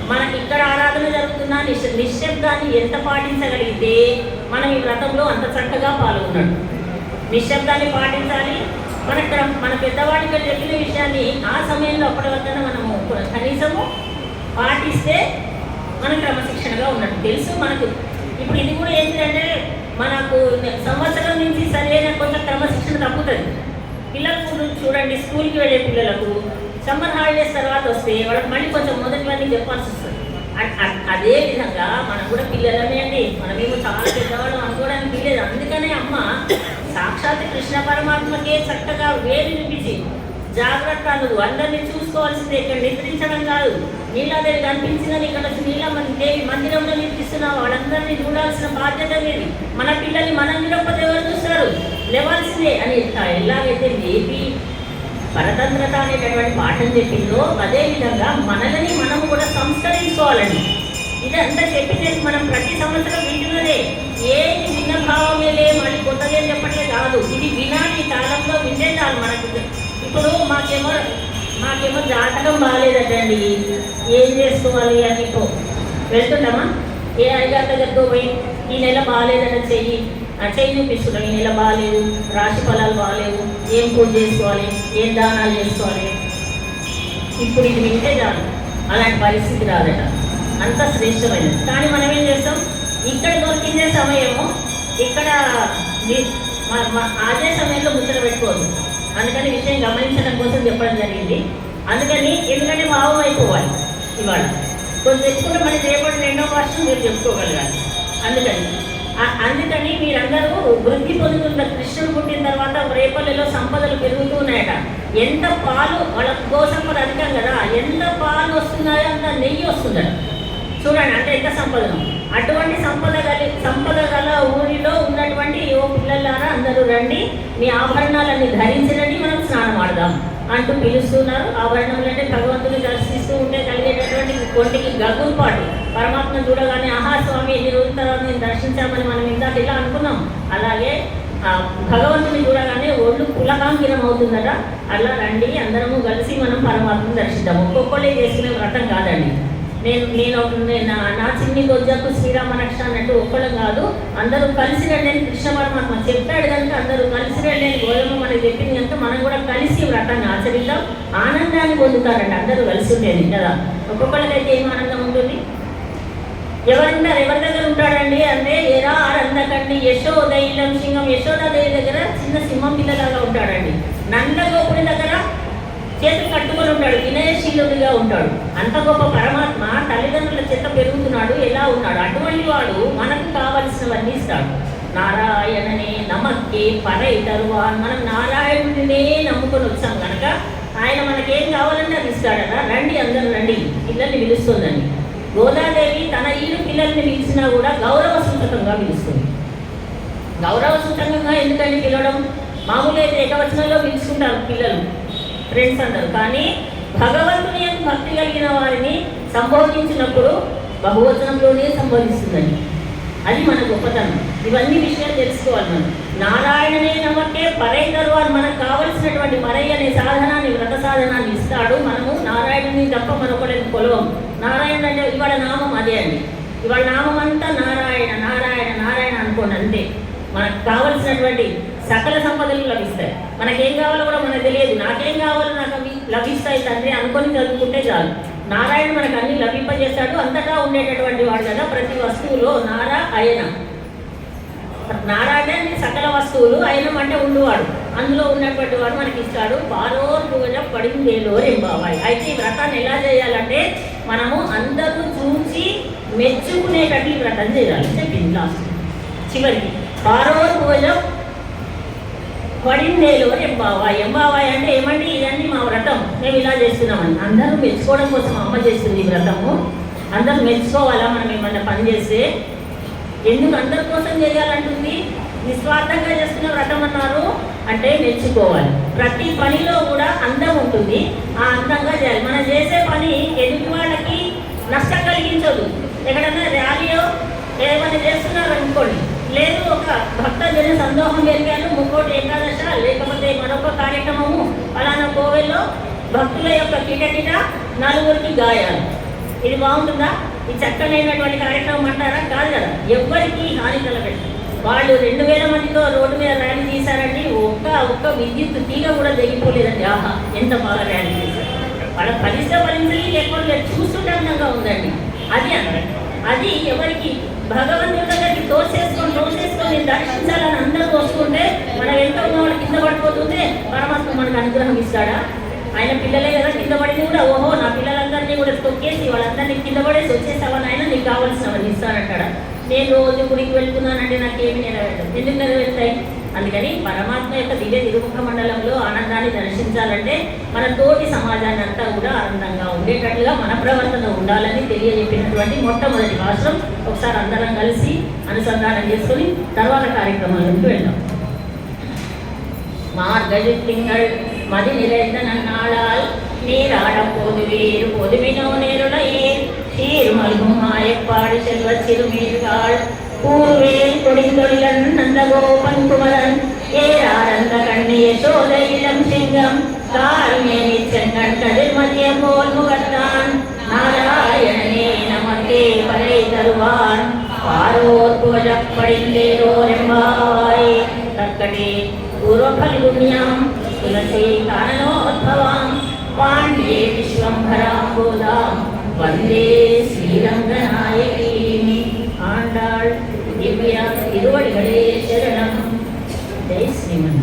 మనకి ఇక్కడ ఆరాధన జరుగుతున్న నిశ్శబ్దాన్ని ఎంత పాటించగలిగితే మనం ఈ వ్రతంలో అంత చక్కగా పాల్గొన్నాడు. నిశ్శబ్దాన్ని పాటించాలి. మన పెద్దవాడికి చెప్పిన విషయాన్ని ఆ సమయంలో అప్పటి వద్ద మనము కనీసము పాటిస్తే మన క్రమశిక్షణగా ఉన్నట్టు తెలుసు మనకు. ఇప్పుడు ఇది కూడా ఏంటంటే మనకు సంవత్సరం నుంచి సరైన కొంచెం క్రమశిక్షణ తప్పుతుంది. పిల్లలకు చూడండి, స్కూల్కి వెళ్ళే పిల్లలకు సమ్మర్ హాలిడేస్ తర్వాత వస్తే వాళ్ళకి మళ్ళీ కొంచెం మొదటివన్నీ చెప్పాల్సి వస్తుంది. అదే విధంగా మనం కూడా పిల్లలనే అండి, మనమేమో చాలా పెద్దవాళ్ళు అనుకోవడానికి వీలేదు. అందుకనే అమ్మ సాక్షాత్ కృష్ణ పరమాత్మకే చక్కగా వేలు చూపించి జాగ్రత్త, నువ్వు అందరినీ చూసుకోవాల్సిందే, ఇక్కడ నిద్రించడం కాదు. నీలాదేవి కనిపించిందని ఇక్కడ దేవి మందిరంలో నిద్రిస్తున్నావు, వాళ్ళందరినీ చూడాల్సిన బాధ్యత మీది. మన పిల్లల్ని మనం చూడకపోతే ఎవరు చూస్తారు? లేవాల్సిందే అని ఎలాగైతే దేవి పరతంత్రత అనేటటువంటి పాఠం చెప్పిందో అదేవిధంగా మనల్ని మనం కూడా సంస్కరించుకోవాలండి. ఇదంతా చెప్పి మనం ప్రతి సంవత్సరం వింటున్నదే, ఏది విన్న భావమేలే, మళ్ళీ కొత్తగా చెప్పట్లే కాదు. ఇది వినాలి, కాలంలో వినే చాలు మనకు. ఇప్పుడు మాకేమో జాతకం బాగాలేదటండి, ఏం చేసుకోవాలి అని వెళ్తున్నామా? ఏ అయ్యగారి దగ్గరకు పోయి ఈ నెల బాగాలేదట చెయ్యి చూపిస్తున్నాం, ఈ నెల బాగాలేదు, రాశి ఫలాలు బాగాలేవు, ఏం పూజ చేసుకోవాలి, ఏం దానాలు చేసుకోవాలి. ఇప్పుడు ఇది వింటే చాలు, అలాంటి పరిస్థితి రాదట, అంత శ్రేష్టమైనది. కానీ మనం ఏం చేస్తాం? ఇక్కడ దొరికిందే సమయము ఇక్కడ అదే సమయంలో ముచ్చట పెట్టుకోదు. అందుకని విషయం గమనించడం కోసం చెప్పడం జరిగింది. ఎందుకంటే భావం అయిపోవాలి ఇవాళ కొంచెం చెప్పుకుంటే మళ్ళీ రేపటి 2వ వర్షం మీరు చెప్పుకోగలగాలి. అందుకని మీరందరూ వృద్ధి పొందుతున్న కృష్ణుడు పుట్టిన తర్వాత రేపల్లెలో సంపదలు పెరుగుతూ ఉన్నాయట. ఎంత పాలు, వాళ్ళ గోసంపద అధికం కదా, ఎంత పాలు వస్తున్నాయో అంత నెయ్యి వస్తుందట. చూడండి అంటే ఎంత సంపదను. అటువంటి సంపద గల ఊరిలో ఉన్నటువంటి ఓ పిల్లలారా అందరూ రండి, మీ ఆభరణాలన్నీ ధరించండి, మనం స్నానం ఆడదాం అంటూ పిలుస్తున్నారు. ఆభరణములు అంటే భగవంతుని దర్శిస్తూ ఉంటే కలిగేటటువంటి ఒంటికి గగురుపాటు. పరమాత్మ చూడగానే ఆహా స్వామి ఎన్ని రోజుల తర్వాత నేను దర్శించామని మనం ఇందాక ఇలా అనుకున్నాం. అలాగే భగవంతుని చూడగానే ఒళ్ళు పులకాంకిరం అవుతుందట. అలా రండి, అందరము కలిసి మనం పరమాత్మను దర్శిద్దాం. ఒక్కొక్కళ్ళే చేసుకునే వ్రతం కాదండి. నేను నా చిన్ని గొజ్జకు శ్రీరామ రక్ష అన్నట్టు ఒక్కళ్ళం కాదు, అందరూ కలిసి రండి అని కృష్ణ పరమాత్మ చెప్పాడు కనుక అందరూ కలిసి రండి అని గోధుమ మనకి చెప్పింది కనుక మనం కూడా కలిసి వ్రతాన్ని ఆచరిద్దాం. ఆనందాన్ని పొందుతారండి అందరూ కలిసి ఉండేది కదా. ఒక్కొక్కళ్ళకైతే ఏం ఆనందం ఉంటుంది? ఎవరి దగ్గర ఉంటాడండి అంటే ఎరా ఆనందకండి యశోదైలం సింహం, యశోదాదేవి దగ్గర చిన్న సింహం పిల్లలాగా ఉంటాడండి. నందగోపుడి దగ్గర చేతులు కట్టుకొని ఉంటాడు, వినయశీలుడిగా ఉంటాడు. అంత గొప్ప పరమాత్మ తల్లిదండ్రుల చేత పెరుగుతున్నాడు, ఎలా ఉన్నాడు? అటువంటి వాడు మనకు కావలసినవన్నీ ఇస్తాడు. నారాయణనే నమక్కే పరై తరువా, మనం నారాయణుడినే నమ్ముకొని వచ్చాం కనుక ఆయన మనకేం కావాలంటే అది ఇస్తాడట. రండి అందరూ రండి, పిల్లల్ని పిలుస్తుందండి. గోదాదేవి తన ఈడు పిల్లల్ని పిలిచినా కూడా గౌరవ సూచకంగా పిలుస్తుంది. గౌరవ సూచకంగా ఎందుకంటే పిలవడం? మామూలు అయితే ఏకవచనంలో పిలుచుకుంటారు పిల్లలు, ఫ్రెండ్స్ అందరూ. కానీ భగవంతుని యొక్క భక్తి కలిగిన వారిని సంబోధించినప్పుడు బహువచనంలోనే సంబోధిస్తుందండి. అది మన గొప్పతనం. ఇవన్నీ విషయాలు తెలుసుకోవాలి మనం. నారాయణనే నమ్మకే పరై తరువారు, మనకు కావలసినటువంటి పరై అనే సాధనాన్ని, వ్రత సాధనాన్ని ఇస్తాడు. మనము నారాయణుని తప్ప మరొకళ్ళని కొలవం. నారాయణ అంటే ఇవాళ నామం అదే అండి. ఇవాళ నామం అంతా నారాయణ నారాయణ నారాయణ అనుకోండి అంతే. మనకు కావలసినటువంటి సకల సంపదలు లభిస్తాయి. మనకేం కావాలో కూడా మనకు తెలియదు. నాకేం కావాలో నాకు అవి లభిస్తాయి తండ్రి అనుకొని చదువుకుంటే చాలు. నారాయణ మనకు అన్ని లభింపజేస్తాడు. అంతటా ఉండేటటువంటి వాడు కదా. ప్రతి వస్తువులో నారాయణ, నారాయణ అంటే సకల వస్తువులు, అయనం అంటే ఉండువాడు, అందులో ఉన్నటువంటి వాడు మనకి ఇస్తాడు. బారోర్ పూజ పడిందేలో రెంబావాయి. అయితే ఈ వ్రతాన్ని ఎలా చేయాలంటే మనము అందరూ చూసి మెచ్చుకునేటట్టు ఈ వ్రతం చేయాలి చెప్పింది లాస్ట్ చివరికి. బారోర్ పూజ పడిందేలో ఎంబావాయి. ఎంబావాయి అంటే ఏమండి, ఇదండి మా వ్రతం, మేము ఇలా చేస్తున్నామని అందరూ మెచ్చుకోవడం కోసం అమ్మ చేస్తుంది ఈ వ్రతము. అందరూ మెచ్చుకోవాలా మనం ఏమన్నా పని చేస్తే? ఎందుకు అందరి కోసం చేయాలంటుంది? నిస్వార్థంగా చేస్తున్న వ్రతం అన్నారు అంటే మెచ్చుకోవాలి. ప్రతి పనిలో కూడా అందం ఉంటుంది, ఆ అందంగా చేయాలి. మనం చేసే పని ఎదుటి వాళ్ళకి నష్టం కలిగించదు. ఎక్కడన్నా ర్యాలీయో ఏమైనా చేస్తున్నారు అనుకోండి, లేదు ఒక భక్త జన సందోహం జరిగాను, ముక్కోటి ఏకాదశ లేకపోతే మరొక కార్యక్రమము అలానా కోవెల్లో భక్తుల యొక్క కిటకిట నలుగురికి గాయాలు, ఇది బాగుంటుందా? ఈ చక్కనైనటువంటి కార్యక్రమం అంటారా? కాదు కదా. ఎవరికి హాని కలగదు. వాళ్ళు 2000 మందితో రోడ్డు మీద ర్యాలీ తీశారండి, ఒక్క విద్యుత్ తీగ కూడా తెగిపోలేదండి. ఆహా, ఎంత బాగా ర్యాలీ తీశారు. వాళ్ళ పరిస్థితి లేకపోతే చూస్తుంటే అందంగా ఉందండి. అది అందం. అది ఎవరికి భగవంతుడి దగ్గరికి తోసేసుకొని దర్శించాలని అందరూ వస్తుంటే మనం ఎంతో ఉన్న కింద పడిపోతుంటే పరమాత్మ మనకు అనుగ్రహం ఇస్తాడా? ఆయన పిల్లలే కదా కింద పడింది కూడా, ఓహో నా పిల్లలందరినీ కూడా తొక్కేసి వాళ్ళందరినీ కింద పడేసి వచ్చేసావని ఆయన నీకు కావాల్సినవన్నీ ఇస్తానంటాడా? నేను రోజు గుడికి వెళ్తున్నానంటే నాకేమి నెరవేరుతుంది? ఎందుకు నెరవేరుతాయి? అందుకని పరమాత్మ యొక్క దివ్య తిరుముఖ మండలంలో ఆనందాన్ని దర్శించాలంటే మన తోటి సమాజాన్ని అంతా కూడా ఆనందంగా ఉండేటట్లుగా మన ప్రవర్తన ఉండాలని తెలియజెప్పినటువంటి మొట్టమొదటి భాషం. ఒకసారి అందరం కలిసి అనుసంధానం చేసుకుని తర్వాత కార్యక్రమాలకు వెళ్దాం. மார்கழி திங்கள் மதி நிறைந்த நன்னாளால் நீராடப் போதுவீர் பொதுவினோ நேருளையே சீர்மல்கும் மாயப்பாடு செல்வ சிறுமீர்கள் கூர்வேல் கொடிந்தொழிலன் நந்தகோபன் குமரன் ஏராரந்த கண்ணிய சோத இளம் சிங்கம் கார்மேனி செங்கன் கதிர் மதிய போல் முகத்தான் நாராயணனே நமக்கே பறை தருவான் பாரோர் புகழப்படிந்தேரோரெம்பாய் தற்கடே पूर्वफल्गुण्यां तुलसी काननोद्भवां पाण्ड्ये विश्वम्भरां गोदां वन्दे श्रीरङ्गनायकीं आण्डाळ் दिव्य तिरुवडिगळे शरणं. जय श्रीमन्.